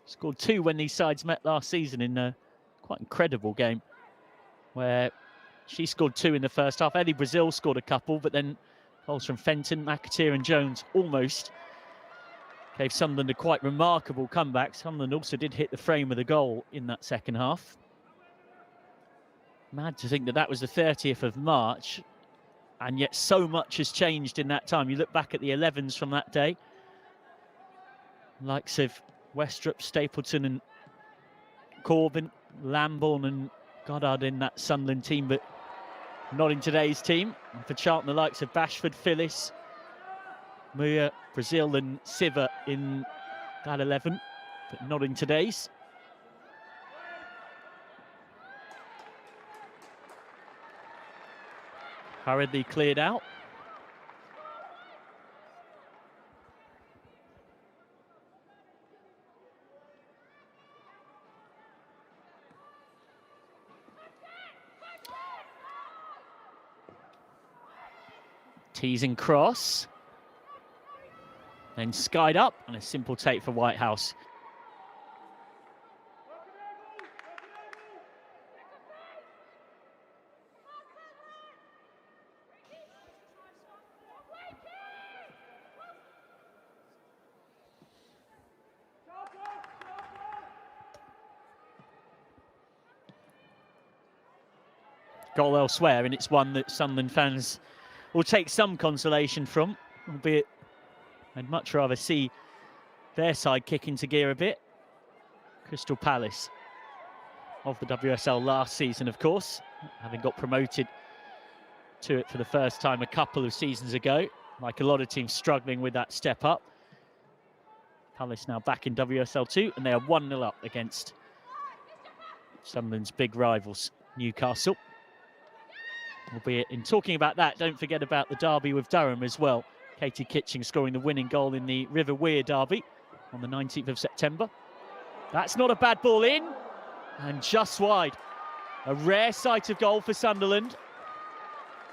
Scored 2 when these sides met last season in a quite incredible game where she scored 2 in the first half. Ellie Brazil scored a couple, but then goals from Fenton, McAteer and Jones almost gave Sunderland a quite remarkable comeback. Sunderland also did hit the frame with a goal in that second half. Mad to think that that was the 30th of March, and yet so much has changed in that time. You look back at the 11s from that day. Likes of Westrup, Stapleton and Corbin, Lambourne and Goddard in that Sunderland team, but not in today's team. And for Charlton, the likes of Bashford, Phillips, Muir, Brazil and Siva in that 11, but not in today's. Hurriedly cleared out. Teasing cross. Then skied up, and a simple take for Whitehouse. Goal elsewhere, and it's one that Sunderland fans will take some consolation from, albeit I'd much rather see their side kick into gear a bit. Crystal Palace of the WSL last season, of course, having got promoted to it for the first time a couple of seasons ago. Like a lot of teams struggling with that step up. Palace now back in WSL 2, and they are 1-0 up against Sunderland's big rivals, Newcastle. Albeit, in talking about that, don't forget about the derby with Durham as well. Katie Kitching scoring the winning goal in the River Weir derby on the 19th of September. That's not a bad ball in, and just wide. A rare sight of goal for Sunderland.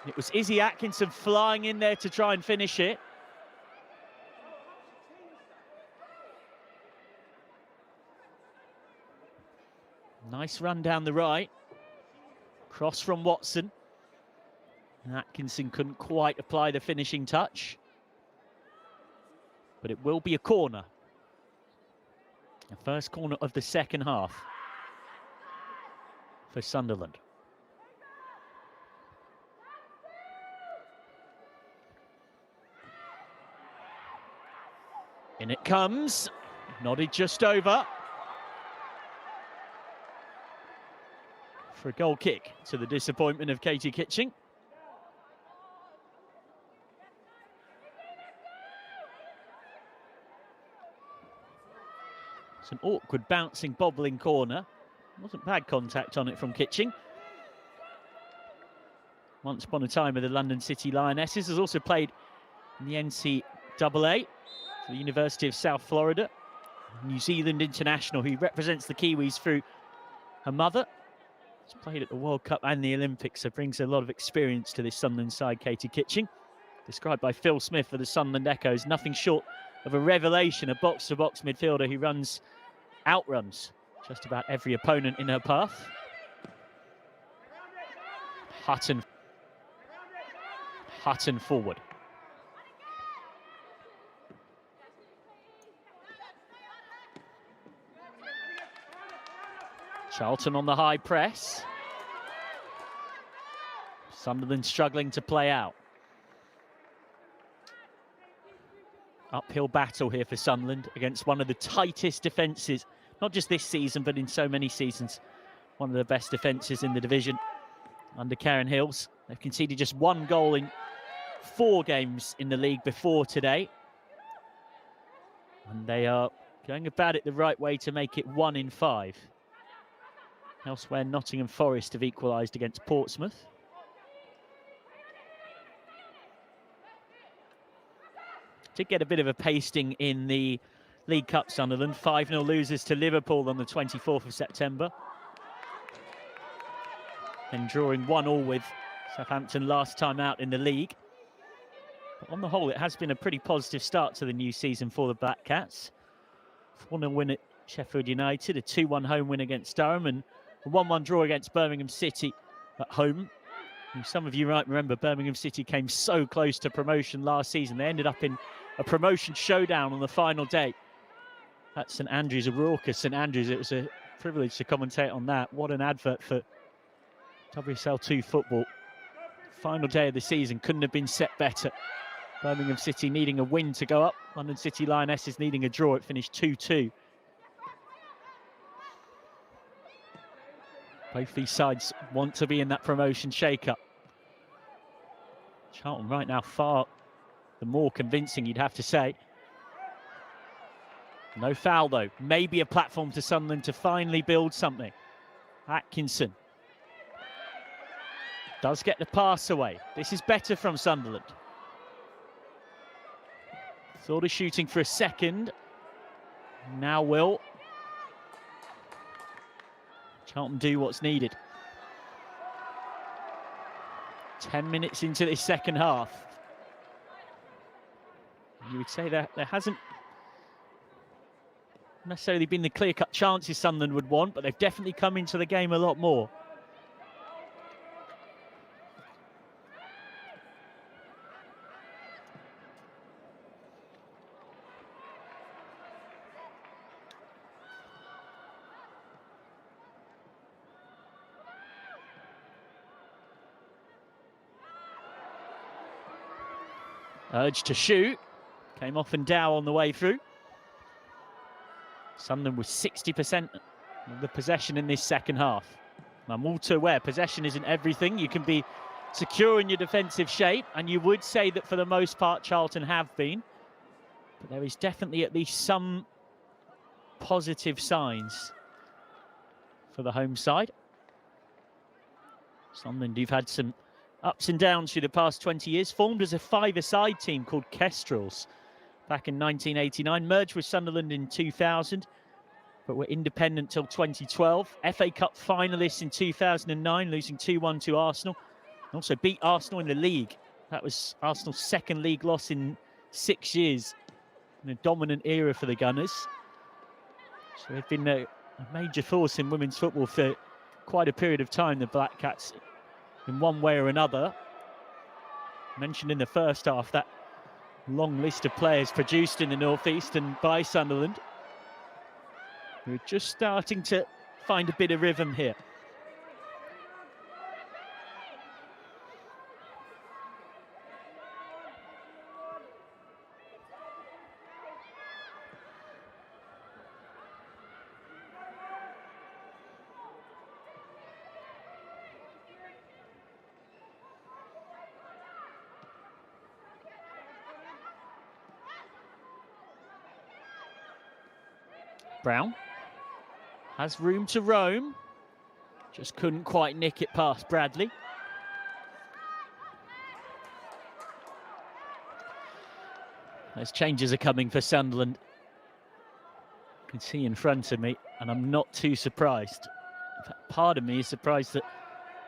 It was Izzy Atkinson flying in there to try and finish it. Nice run down the right. Cross from Watson. And Atkinson couldn't quite apply the finishing touch. But it will be a corner. The first corner of the second half for Sunderland. In it comes. Nodded just over. For a goal kick, to the disappointment of Katie Kitching. It's an awkward bouncing, bobbling corner. Wasn't bad contact on it from Kitching. Once upon a time with the London City Lionesses, has also played in the NCAA for the University of South Florida. New Zealand international who represents the Kiwis through her mother. She's played at the World Cup and the Olympics, so brings a lot of experience to this Sunderland side, Katie Kitching. Described by Phil Smith for the Sunderland Echoes, nothing short of a revelation, a box-to-box midfielder who outruns just about every opponent in her path. Hutton forward. Charlton on the high press. Sunderland struggling to play out. Uphill battle here for Sunderland against one of the tightest defences, not just this season, but in so many seasons one of the best defences in the division under Karen Hills. They've conceded just 1 goal in 4 games in the league before today. And they are going about it the right way to make it 1 in 5. Elsewhere, Nottingham Forest have equalised against Portsmouth. Did get a bit of a pasting in the League Cup, Sunderland. 5-0 losers to Liverpool on the 24th of September. And drawing 1-1 with Southampton last time out in the league. But on the whole, it has been a pretty positive start to the new season for the Black Cats. 4-0 win at Sheffield United, a 2-1 home win against Durham, and a 1-1 draw against Birmingham City at home. And some of you might remember Birmingham City came so close to promotion last season. They ended up in a promotion showdown on the final day at St Andrews, a raucous St Andrews. It was a privilege to commentate on that. What an advert for WSL2 football. Final day of the season couldn't have been set better. Birmingham City needing a win to go up. London City Lionesses needing a draw. It finished 2-2. Both these sides want to be in that promotion shake-up. Charlton right now far the more convincing, you'd have to say. No foul though. Maybe a platform to Sunderland to finally build something. Atkinson does get the pass away. This is better from Sunderland. Thought of shooting for a second. Now will Charlton do what's needed. 10 minutes into this second half. You would say that there hasn't necessarily been the clear-cut chances Sunderland would want, but they've definitely come into the game a lot more. Urge to shoot. Came off and down on the way through. Sunderland with 60% of the possession in this second half. I'm all too aware possession isn't everything. You can be secure in your defensive shape, and you would say that for the most part Charlton have been. But there is definitely at least some positive signs for the home side. Sunderland who've had some ups and downs through the past 20 years, formed as a 5-a-side team called Kestrels back in 1989, merged with Sunderland in 2000, but were independent till 2012. FA Cup finalists in 2009, losing 2-1 to Arsenal. Also beat Arsenal in the league. That was Arsenal's second league loss in 6 years, in a dominant era for the Gunners. So they've been a major force in women's football for quite a period of time, the Black Cats, in one way or another. Mentioned in the first half that long list of players produced in the Northeast and by Sunderland. We're just starting to find a bit of rhythm here. Brown has room to roam, just couldn't quite nick it past Bradley. Those changes are coming for Sunderland. I can see in front of me, and I'm not too surprised. In fact, part of me is surprised that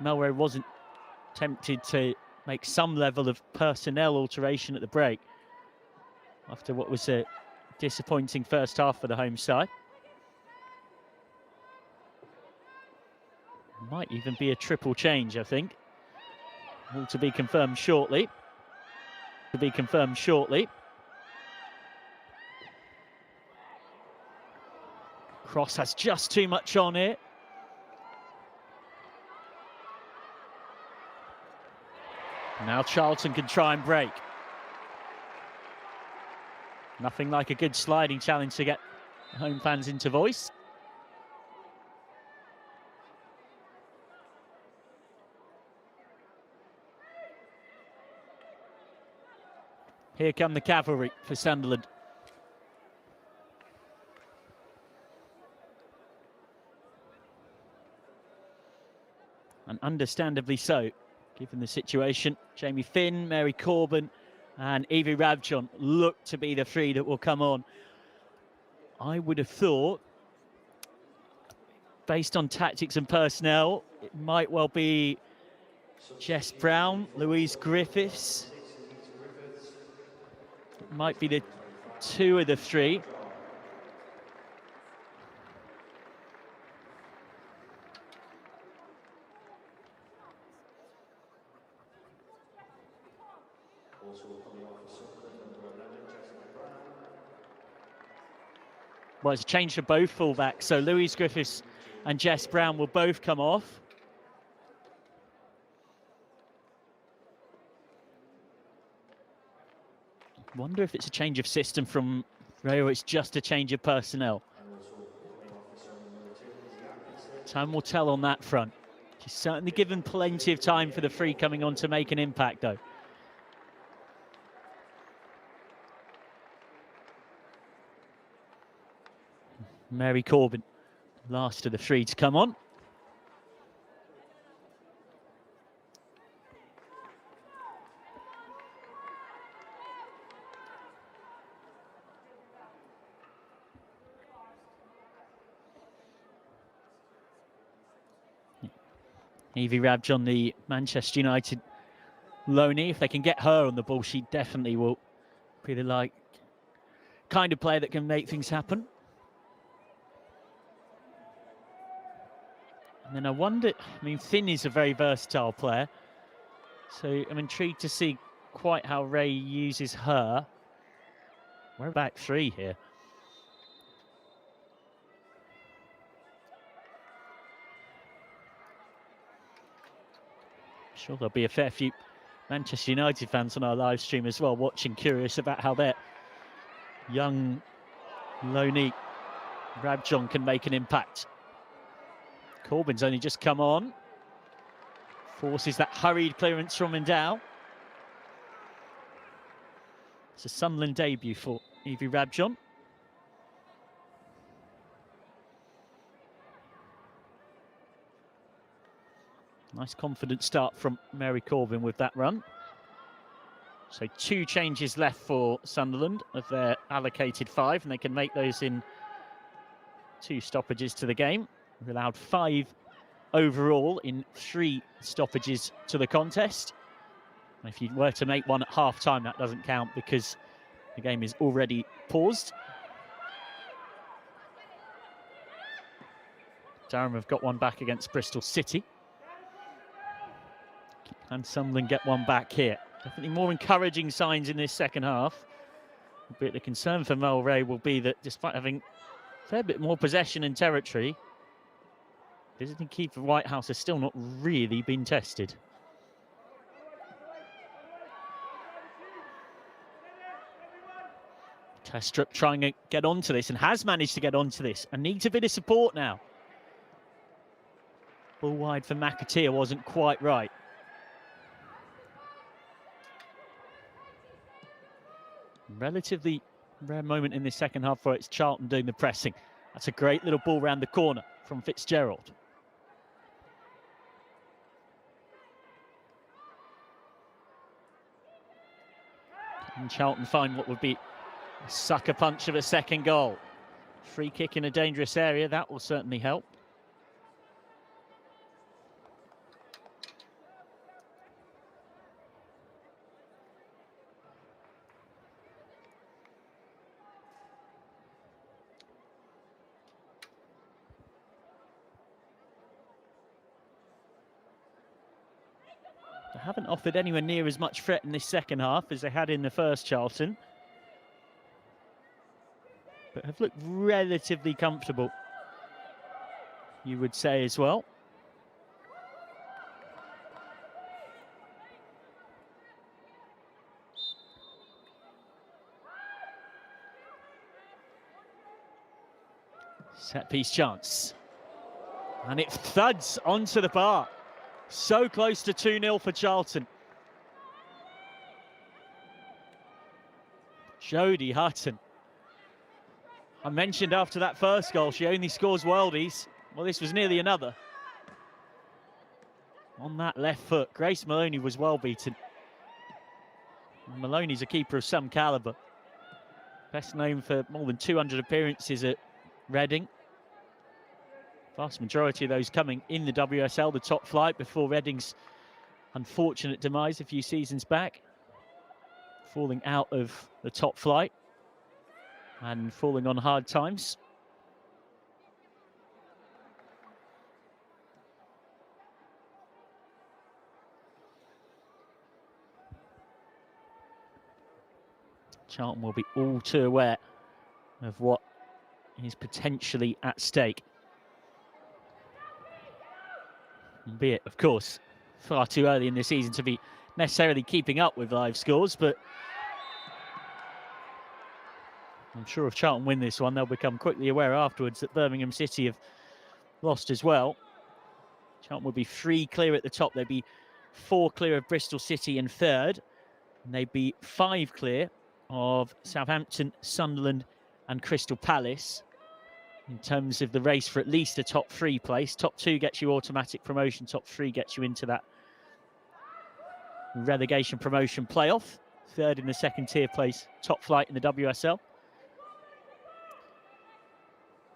Melrose wasn't tempted to make some level of personnel alteration at the break after what was a disappointing first half for the home side. Might even be a triple change, I think. All to be confirmed shortly. To be confirmed shortly. Cross has just too much on it. Now Charlton can try and break. Nothing like a good sliding challenge to get home fans into voice. Here come the cavalry for Sunderland. And understandably so, given the situation. Jamie Finn, Mary Corbin and Evie Rabjon look to be the three that will come on. I would have thought, based on tactics and personnel, it might well be Jess Brown, Louise Griffiths. It might be the two of the three. Well, it's a change for both fullbacks, so Louise Griffiths and Jess Brown will both come off. Wonder if it's a change of system from Ray, or it's just a change of personnel. Time will tell on that front. She's certainly given plenty of time for the free coming on to make an impact, though. Mary Corbin, last of the three to come on. Evie Rabjon, the Manchester United loanee. If they can get her on the ball, she definitely will be the kind of player that can make things happen. And then I wonder, Finn is a very versatile player, so I'm intrigued to see quite how Ray uses her. We're back three here. Sure, there'll be a fair few Manchester United fans on our live stream as well, watching, curious about how their young loanee Rabjon can make an impact. Corbin's only just come on. Forces that hurried clearance from Endow. It's a Sunderland debut for Evie Rabjon. Nice confident start from Mary Corbin with that run. So 2 changes left for Sunderland of their allocated 5, and they can make those in 2 stoppages to the game. We're allowed 5 overall in 3 stoppages to the contest. And if you were to make one at half-time, that doesn't count because the game is already paused. Durham have got one back against Bristol City. And Sunderland get one back here. Definitely more encouraging signs in this second half. But the concern for Mel Ray will be that despite having a fair bit more possession and territory, visiting keeper Whitehouse has still not really been tested. Testrup trying to get onto this and has managed to get onto this and needs a bit of support now. Ball wide for McAteer wasn't quite right. Relatively rare moment in this second half where it's Charlton doing the pressing. That's a great little ball round the corner from Fitzgerald. And Charlton find what would be a sucker punch of a second goal. Free kick in a dangerous area, that will certainly help. They haven't offered anywhere near as much threat in this second half as they had in the first, Charlton. But have looked relatively comfortable, you would say as well. Set piece chance. And it thuds onto the bar. So close to 2-0 for Charlton. Jodie Hutton. I mentioned after that first goal, she only scores worldies. Well, this was nearly another. On that left foot, Grace Maloney was well beaten. Maloney's a keeper of some calibre. Best known for more than 200 appearances at Reading. Vast majority of those coming in the WSL, the top flight, before Reading's unfortunate demise a few seasons back. Falling out of the top flight and falling on hard times. Charlton will be all too aware of what is potentially at stake. Albeit, of course, far too early in the season to be necessarily keeping up with live scores, but I'm sure if Charlton win this one, they'll become quickly aware afterwards that Birmingham City have lost as well. Charlton will be 3 clear at the top. They'd be 4 clear of Bristol City in third, and they'd be 5 clear of Southampton, Sunderland and Crystal Palace in terms of the race for at least a top 3 place. Top 2 gets you automatic promotion, top 3 gets you into that relegation promotion playoff. Third in the second tier place, top flight in the WSL.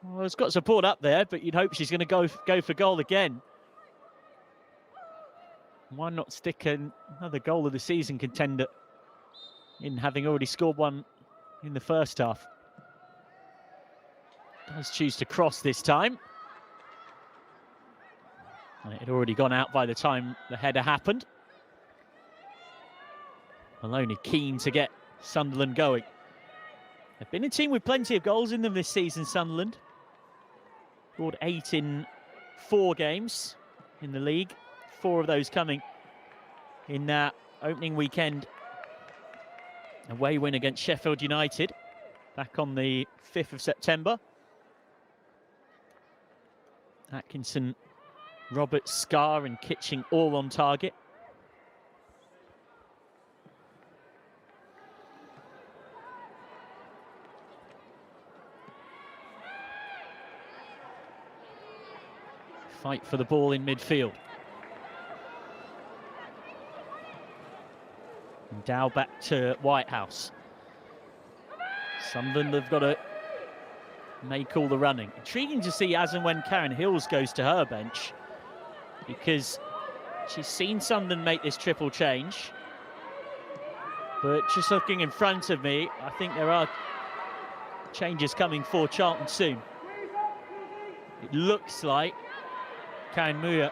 Well, it's got support up there, but you'd hope she's going to go for goal again. Why not stick another goal of the season contender in, having already scored one in the first half? Does choose to cross this time. And it had already gone out by the time the header happened. Maloney keen to get Sunderland going. They've been a team with plenty of goals in them this season, Sunderland. Scored 8 in 4 games in the league. 4 of those coming in that opening weekend away win against Sheffield United back on the 5th of September. Atkinson, Roberts, Scar and Kitching all on target. Fight for the ball in midfield. And Dow back to Whitehouse. Sunderland have got to make all the running. Intriguing to see as and when Karen Hills goes to her bench, because she's seen Sunderland make this triple change. But just looking in front of me, I think there are changes coming for Charlton soon. It looks like Karen Muir,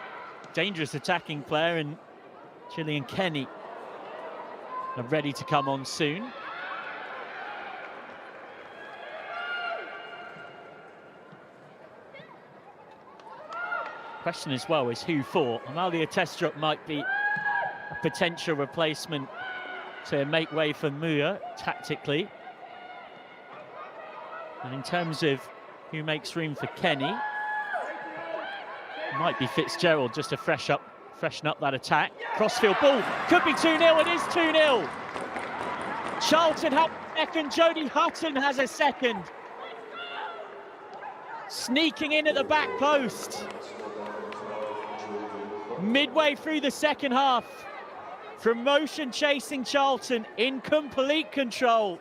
dangerous attacking player, and Gillian Kenny are ready to come on soon. Question as well is who for. Amalia Testrup might be a potential replacement to make way for Muir tactically. And in terms of who makes room for Kenny, might be Fitzgerald just to freshen up that attack. Crossfield ball, could be 2-0, it is 2-0. Charlton have a second, Jodie Hutton has a second. Sneaking in at the back post. Midway through the second half, from motion chasing Charlton in complete control.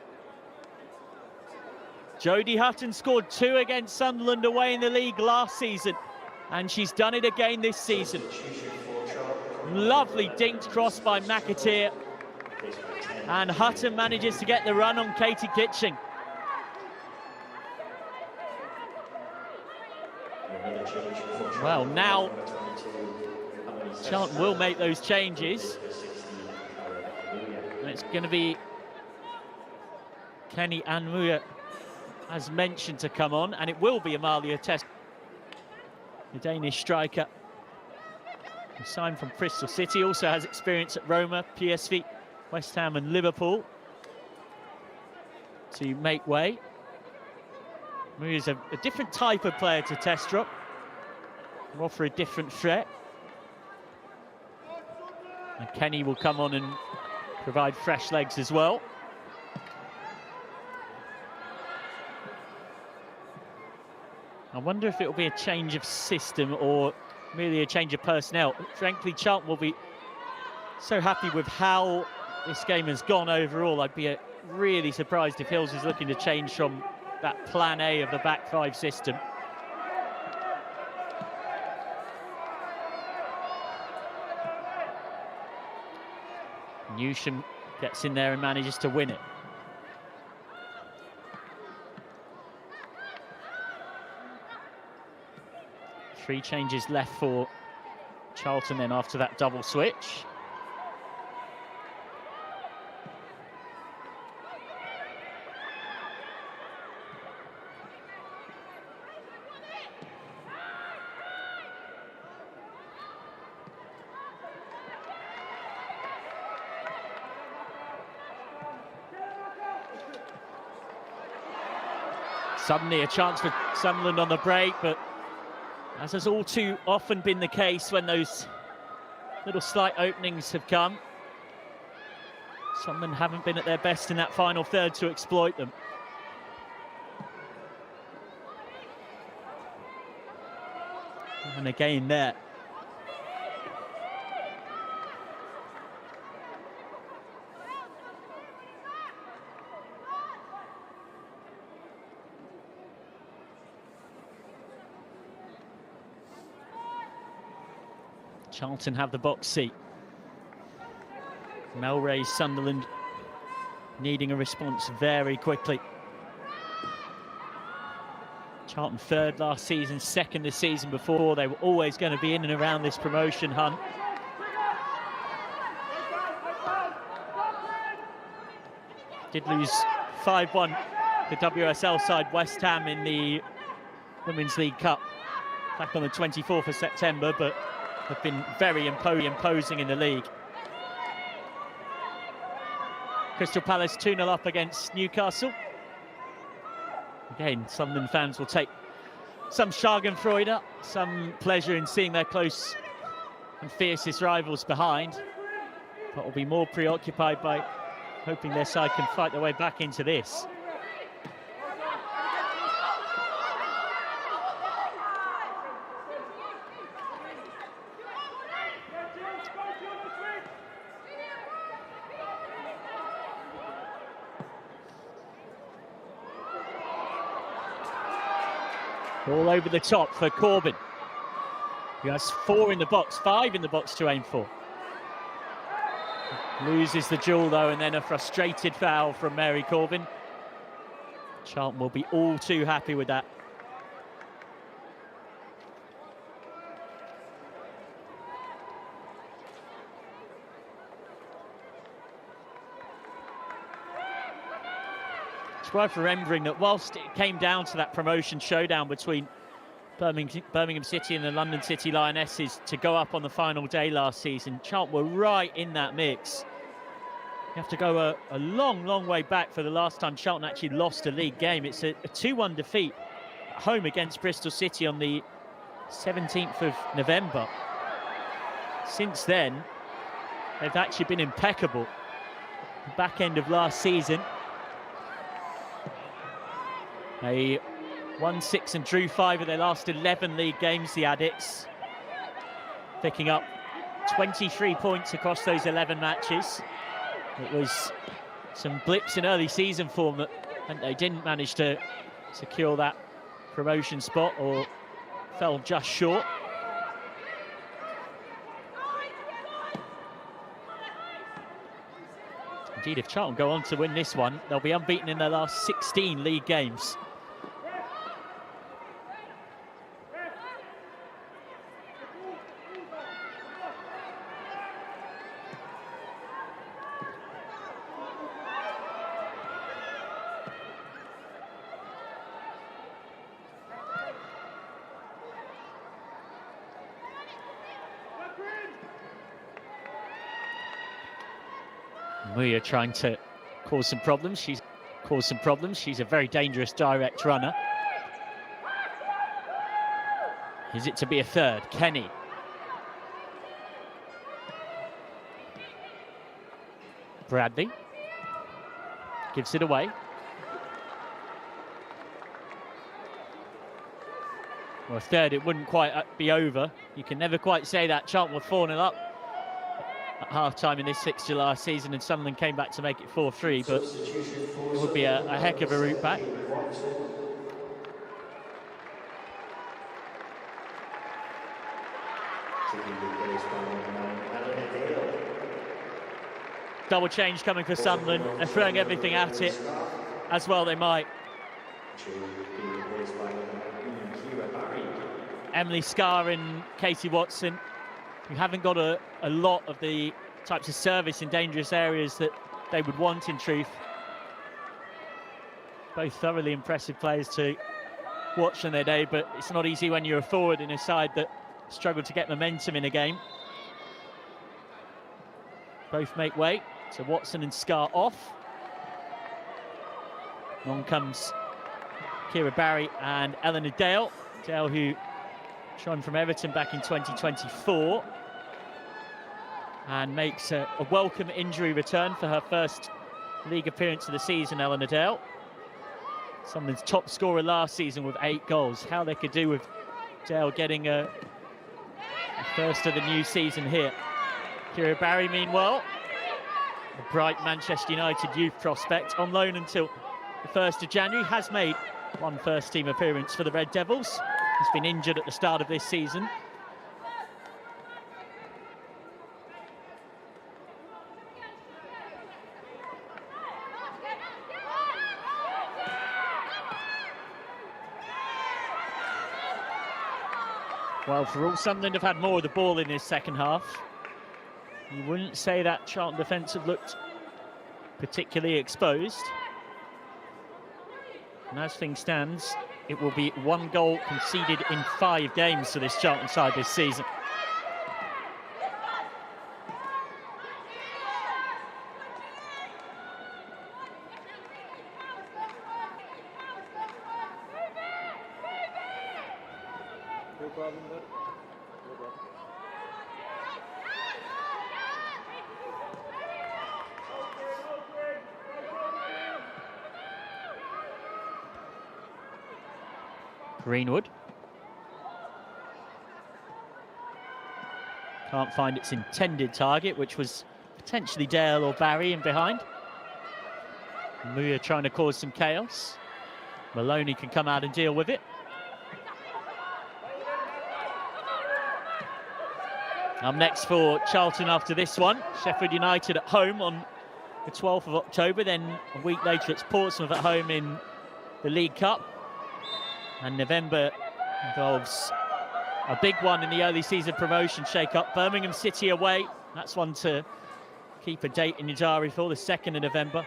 Jodie Hutton scored 2 against Sunderland away in the league last season, and she's done it again this season. Lovely dinked cross by McAteer, and Hutton manages to get the run on Katie Kitching. Well, now Charlton will make those changes, and it's going to be Kenny and Muir, as mentioned, to come on, and it will be Amalia Testrup, the Danish striker, who signed from Bristol City, also has experience at Roma, PSV, West Ham and Liverpool, to make way. Muir's a different type of player to Testrup, will offer a different threat. And Kenny will come on and provide fresh legs as well. I wonder if it'll be a change of system or merely a change of personnel. Frankly, Charlton will be so happy with how this game has gone overall. I'd be really surprised if Hills is looking to change from that plan A of the back five system. Newsham gets in there and manages to win it. Three changes left for Charlton then after that double switch. Suddenly a chance for Sunderland on the break, but as has all too often been the case when those little slight openings have come, Sunderland haven't been at their best in that final third to exploit them. And again there. Charlton have the box seat. Melray's Sunderland needing a response very quickly. Charlton third last season, second the season before. They were always going to be in and around this promotion hunt. Did lose 5-1 the WSL side West Ham in the Women's League Cup back on the 24th of September, but have been very imposing in the league. Crystal Palace 2-0 up against Newcastle. Again, Sunderland fans will take some schadenfreude, some pleasure in seeing their close and fiercest rivals behind, but will be more preoccupied by hoping their side can fight their way back into this. All over the top for Corbyn, who has 4 in the box, 5 in the box to aim for. Loses the duel though, and then a frustrated foul from Mary Corbyn. Charlton will be all too happy with that. It's worth remembering that whilst it came down to that promotion showdown between Birmingham City and the London City Lionesses to go up on the final day last season, Charlton were right in that mix. You have to go a long way back for the last time Charlton actually lost a league game. It's a 2-1 defeat at home against Bristol City on the 17th of November. Since then, they've actually been impeccable. The back end of last season, they won 6 and drew 5 of their last 11 league games, the Addicts, picking up 23 points across those 11 matches. It was some blips in early season form that meant they didn't manage to secure that promotion spot or fell just short. Indeed, if Charlton go on to win this one, they'll be unbeaten in their last 16 league games. Muya trying to cause some problems. She's caused some problems. She's a very dangerous direct runner. Is it to be a third? Kenny. Bradley gives it away. Well, third, it wouldn't quite be over. You can never quite say that. Charlton were 4-0 up at half-time in this fixture last season, and Sunderland came back to make it 4-3, but it would be a heck of a route back. Double change coming for Sunderland. They're throwing everything at it, as well they might. Emily Scarr and Katie Watson, who haven't got a lot of the types of service in dangerous areas that they would want in truth. Both thoroughly impressive players to watch on their day, but it's not easy when you're a forward in a side that struggle to get momentum in a game. Both make way, so Watson and Scarr off. On comes Kira Barry and Eleanor Dale. Dale, who joined from Everton back in 2024 and makes a welcome injury return for her first league appearance of the season. Eleanor Dale, Sunderland's top scorer last season with 8 goals. How they could do with Dale getting a first of the new season here. Kira Barry, meanwhile, a bright Manchester United youth prospect on loan until the 1st of January, has made one first-team appearance for the Red Devils. He's been injured at the start of this season. Well, for all, Sunderland have had more of the ball in this second half. You wouldn't say that Charlton defence have looked particularly exposed. And as things stands, it will be 1 goal conceded in 5 games for this Charlton side this season. No problem, bud. No problem. Greenwood. Can't find its intended target, which was potentially Dale or Barry in behind. Muir trying to cause some chaos. Maloney can come out and deal with it. Up next for Charlton after this one, Sheffield United at home on the 12th of October, then a week later it's Portsmouth at home in the League Cup. And November involves a big one in the early season promotion shake-up. Birmingham City away, that's one to keep a date in your diary for, the 2nd of November.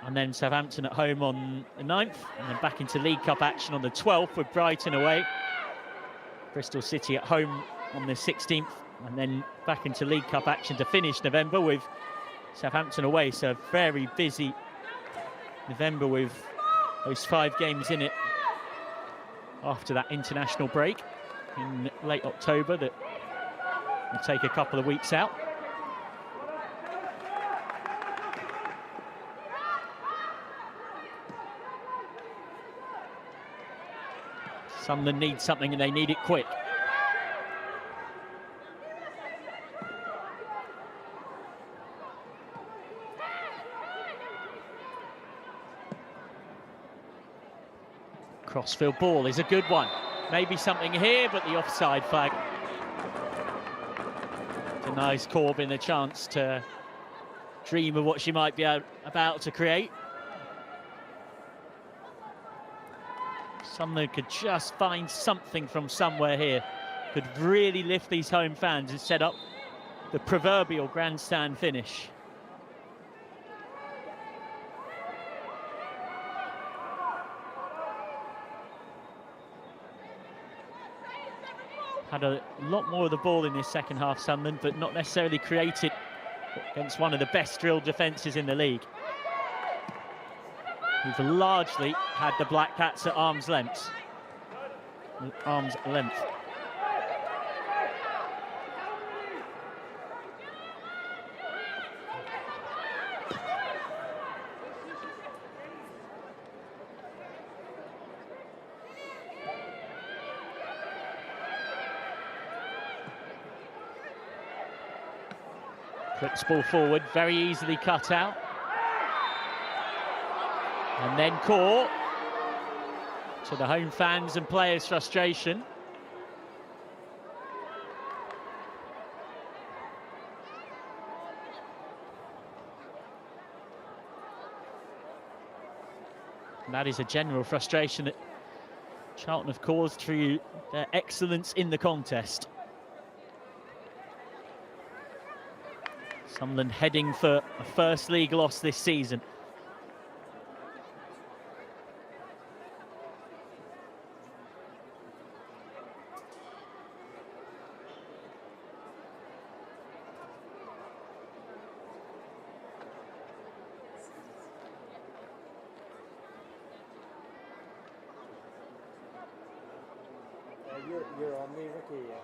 And then Southampton at home on the 9th, and then back into League Cup action on the 12th with Brighton away. Bristol City at home on the 16th, and then back into League Cup action to finish November with Southampton away. So a very busy November with those 5 games in it after that international break in late October that will take a couple of weeks out. Sunderland need something and they need it quick. Crossfield ball is a good one. Maybe something here, but the offside flag denies Corbyn the chance to dream of what she might be about to create. Sunderland could just find something from somewhere here. Could really lift these home fans and set up the proverbial grandstand finish. Had a lot more of the ball in this second half, Sunderland, but not necessarily created against one of the best drilled defences in the league. We've largely had the Black Cats at arm's length. Flips ball forward, very easily cut out. And then caught, to the home fans and players' frustration. And that is a general frustration that Charlton have caused through their excellence in the contest. Sunderland heading for a first league loss this season. You're on me, Ricky. Yeah.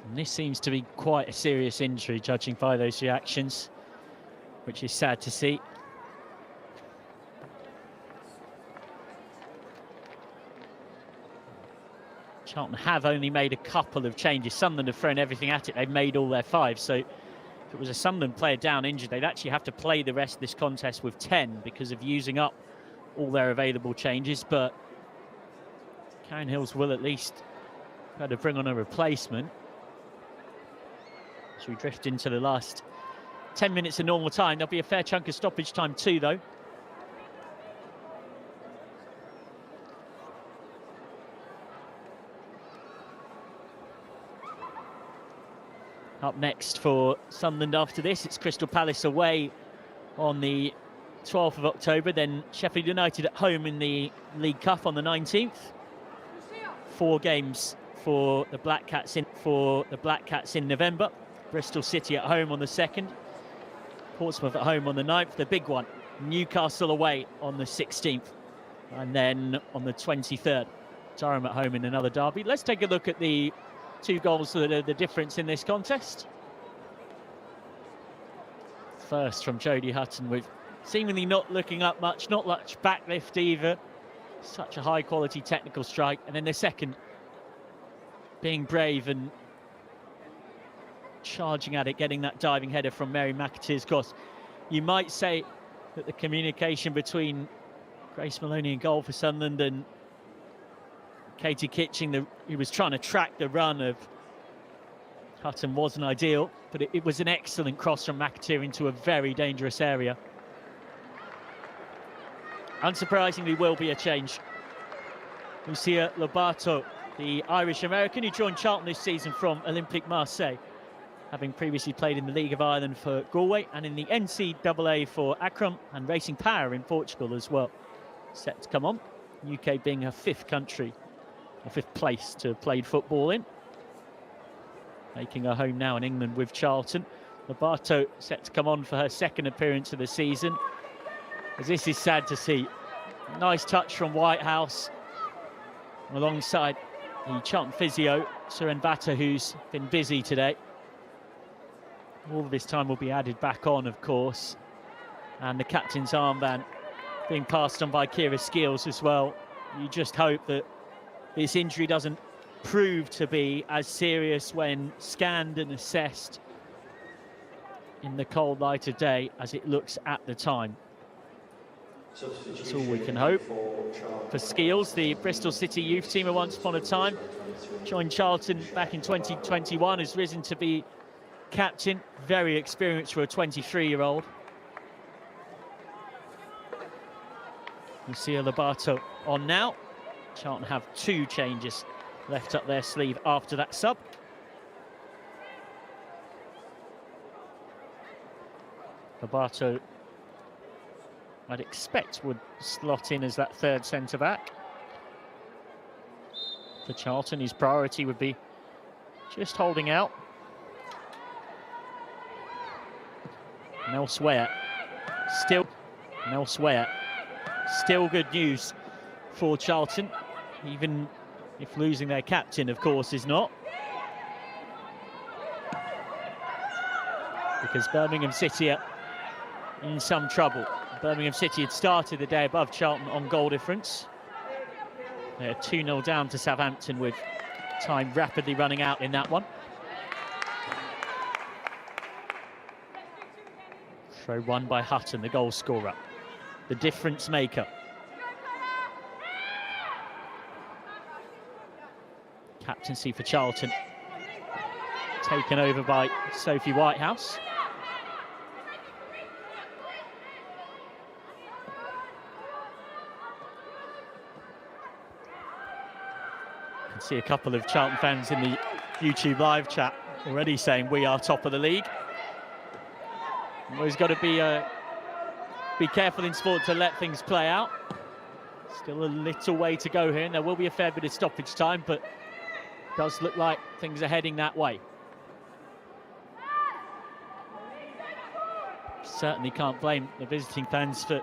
And this seems to be quite a serious injury, judging by those reactions, which is sad to see. Charlton have only made a couple of changes. Sunderland have thrown everything at it. They've made all their 5. So if it was a Sunderland player down injured, they'd actually have to play the rest of this contest with 10 because of using up all their available changes. But Karen Hills will at least have to bring on a replacement. So we drift into the last 10 minutes of normal time. There'll be a fair chunk of stoppage time too, though. Up next for Sunderland after this, it's Crystal Palace away on the 12th of October, then Sheffield United at home in the League Cup on the 19th. 4 games for the Black Cats in November. Bristol City at home on the 2nd. Portsmouth at home on the 9th. The big one, Newcastle away on the 16th. And then on the 23rd, Durham at home in another derby. Let's take a look at the 2 goals that are the difference in this contest. First from Jodie Hutton, with seemingly not looking up much, not much backlift either. Such a high quality technical strike. And then the second, being brave and charging at it, getting that diving header from Mary McAteer's cross. You might say that the communication between Grace Maloney in goal for Sunderland and Katie Kitching, who was trying to track the run of Hutton, wasn't ideal, but it was an excellent cross from McAteer into a very dangerous area. Unsurprisingly, will be a change. Lucia Lobato, the Irish-American who joined Charlton this season from Olympique Marseille, having previously played in the League of Ireland for Galway and in the NCAA for Akron and Racing Power in Portugal as well. Set to come on, UK being her 5th country, or 5th place to have played football in. Making her home now in England with Charlton. Lobato set to come on for her 2nd appearance of the season, as this is sad to see. Nice touch from Whitehouse alongside the Charlton physio, Suren Bhatta, who's been busy today. All of this time will be added back on, of course. And the captain's armband being passed on by Kira Skeels as well. You just hope that this injury doesn't prove to be as serious when scanned and assessed in the cold light of day as it looks at the time. That's all we can hope. For Skeels, the Bristol City youth team at once upon a time joined Charlton back in 2021, has risen to be captain, very experienced for a 23-year-old. Lucia Lobato on now. Charlton have 2 changes left up their sleeve after that sub. Lobato, I'd expect, would slot in as that 3rd centre-back. For Charlton, his priority would be just holding out. And elsewhere, still good news for Charlton, even if losing their captain, of course, is not. Because Birmingham City are in some trouble. Birmingham City had started the day above Charlton on goal difference. They're 2-0 down to Southampton with time rapidly running out in that one. Throw won by Hutton, the goal scorer, the difference maker. Captaincy for Charlton taken over by Sophie Whitehouse. I can see a couple of Charlton fans in the YouTube live chat already saying we are top of the league. Always got to be careful in sport to let things play out. Still a little way to go here, and there will be a fair bit of stoppage time, but it does look like things are heading that way. Certainly can't blame the visiting fans for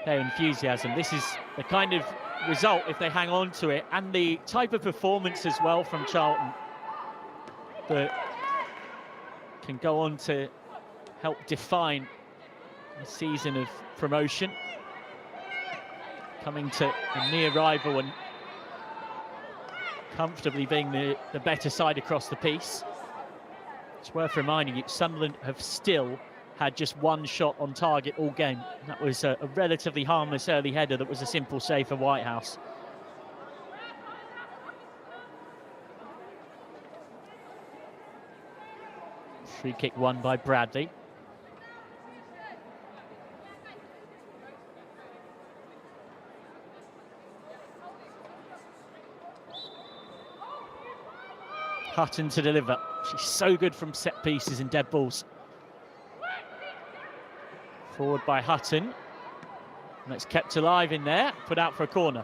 their enthusiasm. This is the kind of result, if they hang on to it, and the type of performance as well from Charlton that can go on to help define a season of promotion, coming to a near rival and comfortably being the better side across the piece. It's worth reminding you, Sunderland have still had just one shot on target all game. That was a relatively harmless early header that was a simple save for Whitehouse. Free kick won by Bradley. Hutton to deliver. She's so good from set pieces and dead balls. Forward by Hutton. And it's kept alive in there, put out for a corner.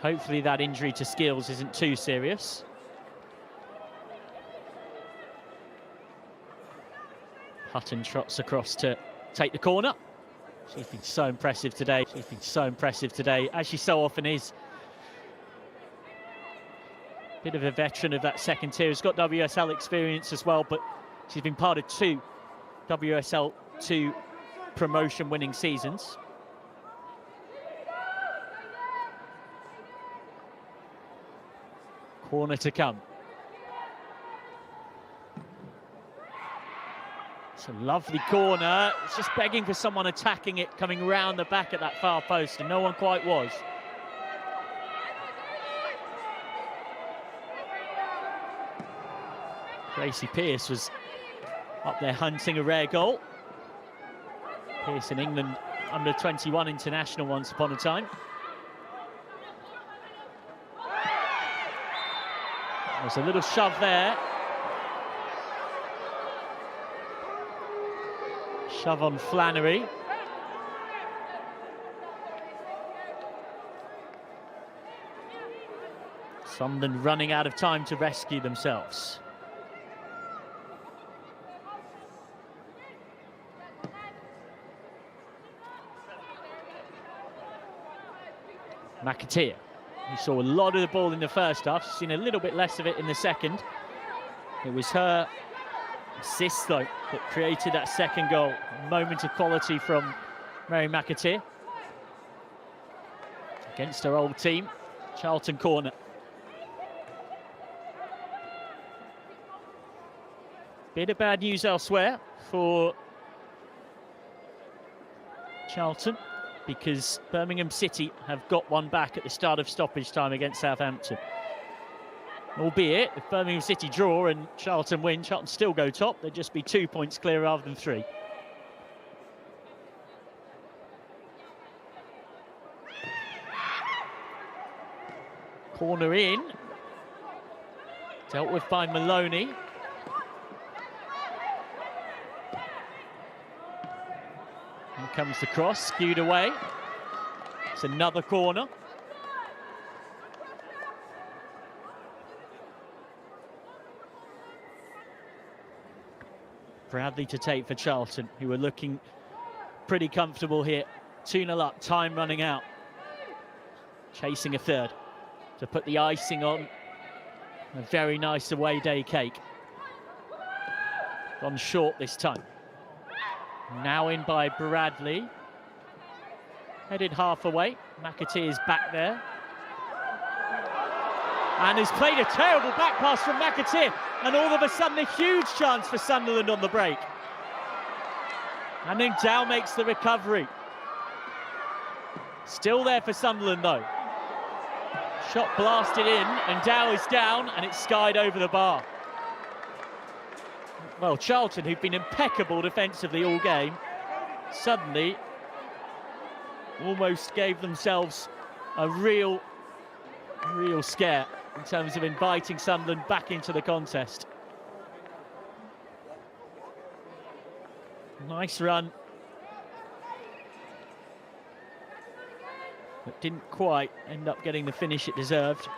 Hopefully that injury to Skills isn't too serious. Hutton trots across to take the corner. She's been so impressive today. She's been so impressive today, as she so often is. Bit of a veteran of that second tier. Has got WSL experience as well, but she's been part of 2 WSL 2 promotion-winning seasons. Corner to come. It's a lovely corner. It's just begging for someone attacking it, coming round the back at that far post, and no one quite was. Gracie Pearce was up there hunting a rare goal. Pearce in England under 21 international once upon a time. There's a little shove there. Shove on Flannery. Sunderland running out of time to rescue themselves. McAteer, who saw a lot of the ball in the first half, she's seen a little bit less of it in the second. It was her assist, though, that created that second goal. A moment of quality from Mary McAteer. Against her old team, Charlton corner. Bit of bad news elsewhere for Charlton, because Birmingham City have got one back at the start of stoppage time against Southampton. Albeit, if Birmingham City draw and Charlton win, Charlton still go top. They'd just be 2 points clear rather than 3. Corner in. Dealt with by Maloney. Here comes the cross, skewed away. It's another corner. Bradley to take for Charlton, who are looking pretty comfortable here. 2-0 up, time running out. Chasing a third to put the icing on a very nice away day cake. Gone short this time. Now in by Bradley. Headed half away. McAteer is back there. And has played a terrible back pass from McAteer. And all of a sudden, a huge chance for Sunderland on the break. And then Dow makes the recovery. Still there for Sunderland, though. Shot blasted in, and Dow is down, and it's skied over the bar. Well, Charlton, who've been impeccable defensively all game, suddenly almost gave themselves a real scare in terms of inviting Sunderland back into the contest. Nice run. But didn't quite end up getting the finish it deserved.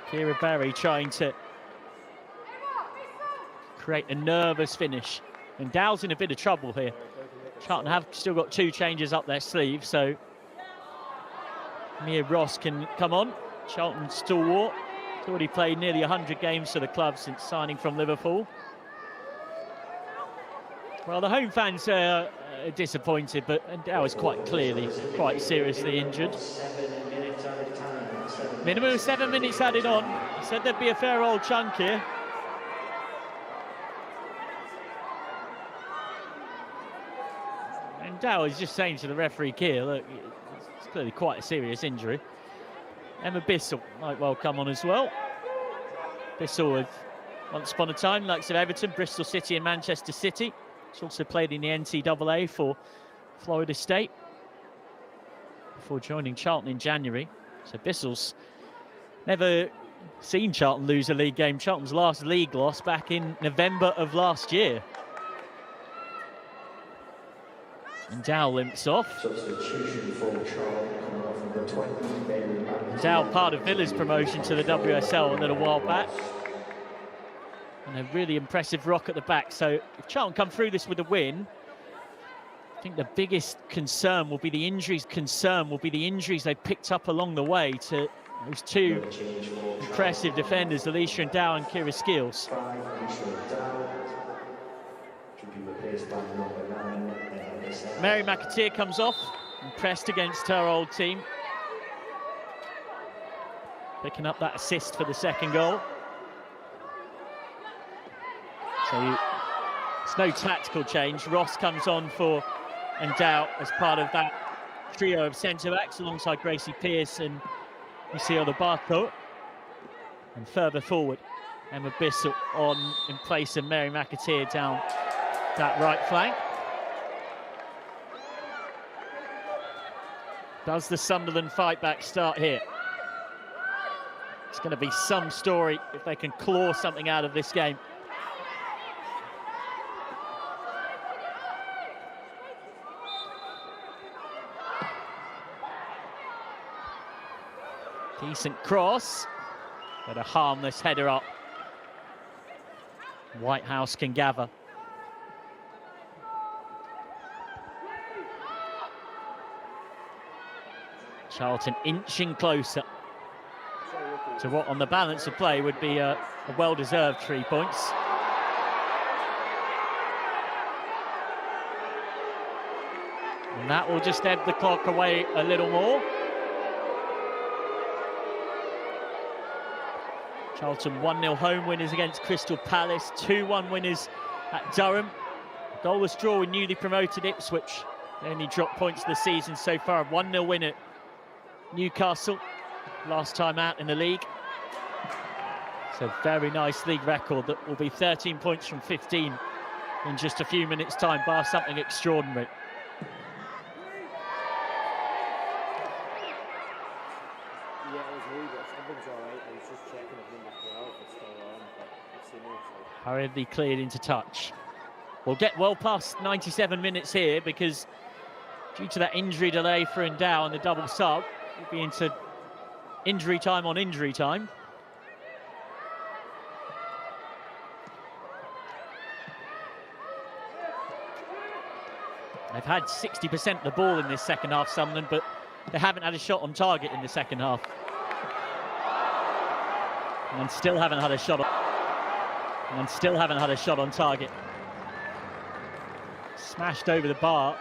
Kira Berry trying to create a nervous finish. And Dow's in a bit of trouble here. Charlton have still got 2 changes up their sleeve, so Mia Ross can come on. Charlton stalwart. He's already played nearly 100 games for the club since signing from Liverpool. Well, the home fans are disappointed, but Dow is quite seriously injured. Minimum of 7 minutes added on. I said there'd be a fair old chunk here. And Dow is just saying to the referee here, look, it's clearly quite a serious injury. Emma Bissell might well come on as well. Bissell, with once upon a time, likes of Everton, Bristol City and Manchester City. She's also played in the NCAA for Florida State before joining Charlton in January. So Bissell's never seen Charlton lose a league game. Charlton's last league loss back in November of last year. And Dow limps off. Dow, part of Villa's promotion to the WSL a little while back. And a really impressive rock at the back. So if Charlton come through this with a win, I think the biggest concern will be the injuries. They've picked up along the way to those 2 impressive defenders, Alicia and Dow and Kira Skills. Mary McAteer comes off and pressed against her old team. Picking up that assist for the 2nd goal. So it's no tactical change. Ross comes on for Dow as part of that trio of centre-backs alongside Gracie Pearce and Lucille Barco. And further forward, Emma Bissell on in place of Mary McAteer down that right flank. Does the Sunderland fight back start here? It's going to be some story if they can claw something out of this game. Decent cross, but a harmless header up. Whitehouse can gather. Charlton inching closer to what on the balance of play would be a well-deserved 3 points. And that will just ebb the clock away a little more. Charlton 1-0 home winners against Crystal Palace, 2-1 winners at Durham. Goalless draw with newly promoted Ipswich. They only dropped points this season so far. 1-0 win at Newcastle, last time out in the league. It's a very nice league record that will be 13 points from 15 in just a few minutes' time, bar something extraordinary. Hurriedly cleared into touch. We'll get well past 97 minutes here because due to that injury delay for Dow and the double sub, we'll be into injury time on injury time. They've had 60% of the ball in this 2nd half, Sunderland, but they haven't had a shot on target in the 2nd half. And still haven't had a shot on target. Smashed over the bar.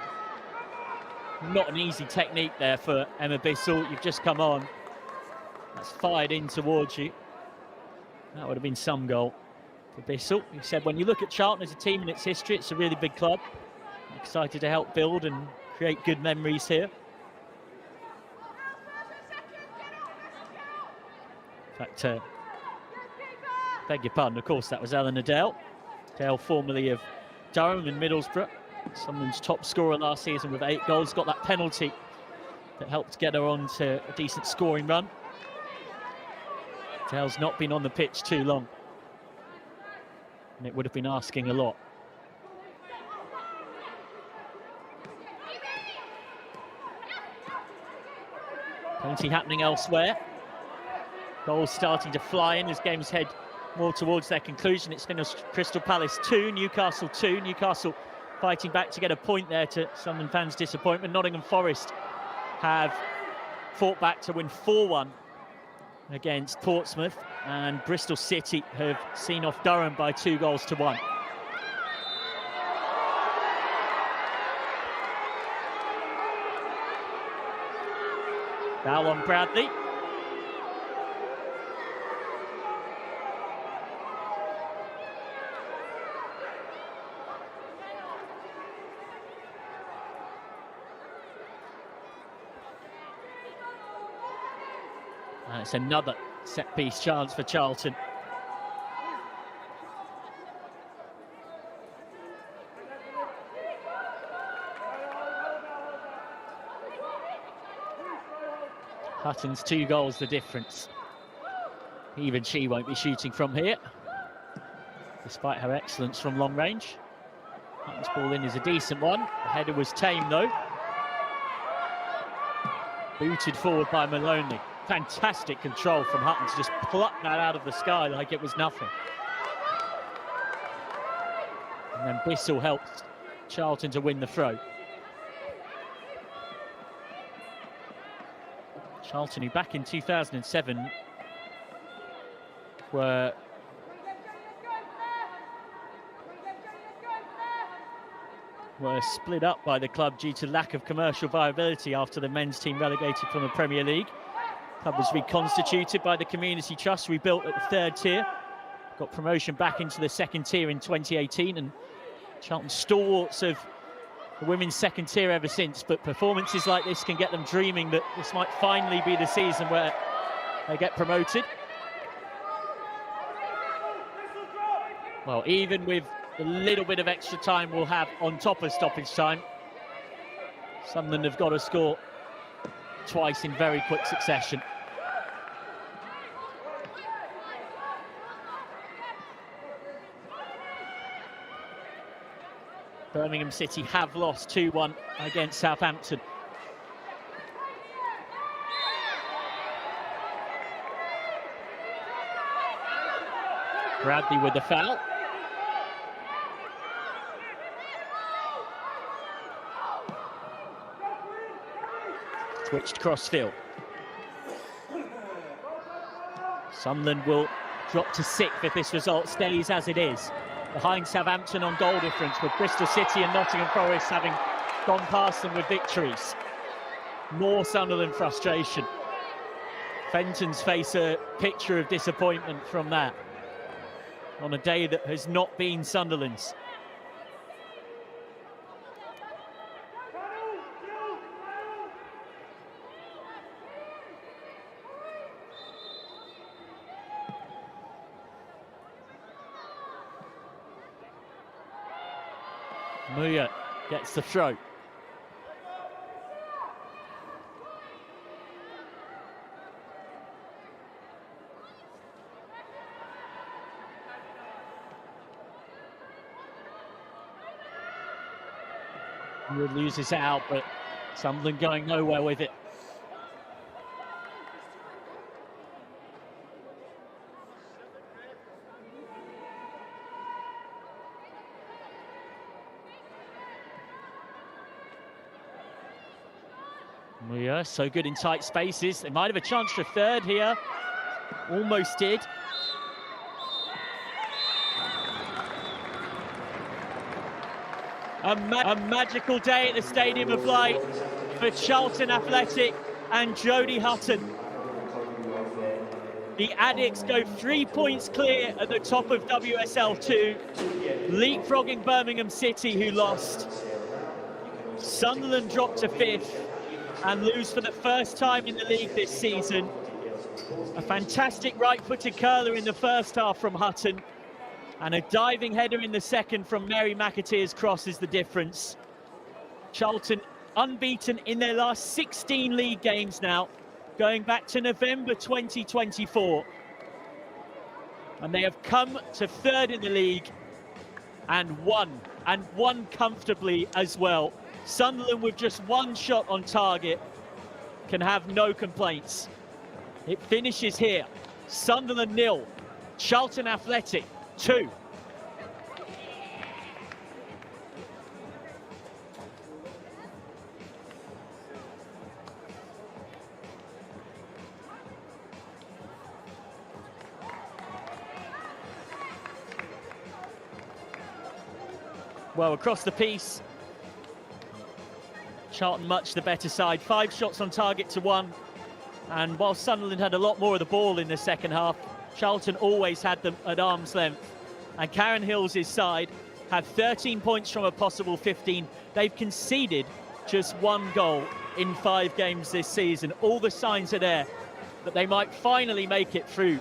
Not an easy technique there for Emma Bissell. You've just come on. That's fired in towards you. That would have been some goal for Bissell. He said, when you look at Charlton as a team and its history, it's a really big club. I'm excited to help build and create good memories here. In fact, beg your pardon, of course, that was Eleanor Dale. Dale, formerly of Durham and Middlesbrough. Sunderland's top scorer last season with 8 goals. Got that penalty that helped get her on to a decent scoring run. Dale's not been on the pitch too long, and it would have been asking a lot. Plenty happening elsewhere. Goals starting to fly in as games head more towards their conclusion. It's finished Crystal Palace 2, Newcastle 2. Newcastle fighting back to get a point there, to Sunderland fans' disappointment. Nottingham Forest have fought back to win 4-1 against Portsmouth, and Bristol City have seen off Durham by 2-1. Foul on Bradley. And it's another set-piece chance for Charlton. Hutton's 2 goals the difference. Even she won't be shooting from here, despite her excellence from long range. Hutton's ball in is a decent one. The header was tame though. Booted forward by Maloney. Fantastic control from Hutton to just pluck that out of the sky like it was nothing. And then Bissell helped Charlton to win the throw. Charlton, who back in 2007 were split up by the club due to lack of commercial viability after the men's team relegated from the Premier League. The club was reconstituted by the Community Trust, rebuilt at the 3rd tier, got promotion back into the 2nd tier in 2018, and Charlton stalwarts of the women's 2nd tier ever since. But performances like this can get them dreaming that this might finally be the season where they get promoted. Well, even with the little bit of extra time we'll have on top of stoppage time, Sunderland have got to score twice in very quick succession. Birmingham City have lost 2-1 against Southampton. Bradley with the foul. Switched crossfield. Sunderland will drop to 6th if this result stays as it is, behind Southampton on goal difference, with Bristol City and Nottingham Forest having gone past them with victories. More Sunderland frustration. Fenton's face a picture of disappointment from that, on a day that has not been Sunderland's. Muya gets the throw. Wood loses out, but Sunderland going nowhere with it. Yeah, so good in tight spaces. They might have a chance for a third here. Almost did. A magical day at the Stadium of Light for Charlton Athletic and Jodie Hutton. The Addicts go 3 points clear at the top of WSL 2, leapfrogging Birmingham City, who lost. Sunderland dropped to 5th and lose for the first time in the league this season. A fantastic right-footed curler in the first half from Hutton, and a diving header in the second from Mary McAteer's cross is the difference. Charlton unbeaten in their last 16 league games now, going back to November 2024. And they have come to 3rd in the league and won comfortably as well. Sunderland, with just 1 shot on target, can have no complaints. It finishes here. Sunderland 0, Charlton Athletic 2. Well, across the piece, Charlton much the better side. 5 shots on target to 1. And while Sunderland had a lot more of the ball in the second half, Charlton always had them at arm's length. And Karen Hills' side have 13 points from a possible 15. They've conceded just 1 goal in 5 games this season. All the signs are there that they might finally make it through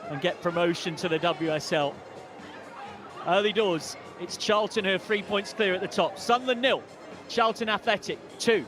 and get promotion to the WSL. Early doors, it's Charlton who are 3 points clear at the top. Sunderland 0, Charlton Athletic 2.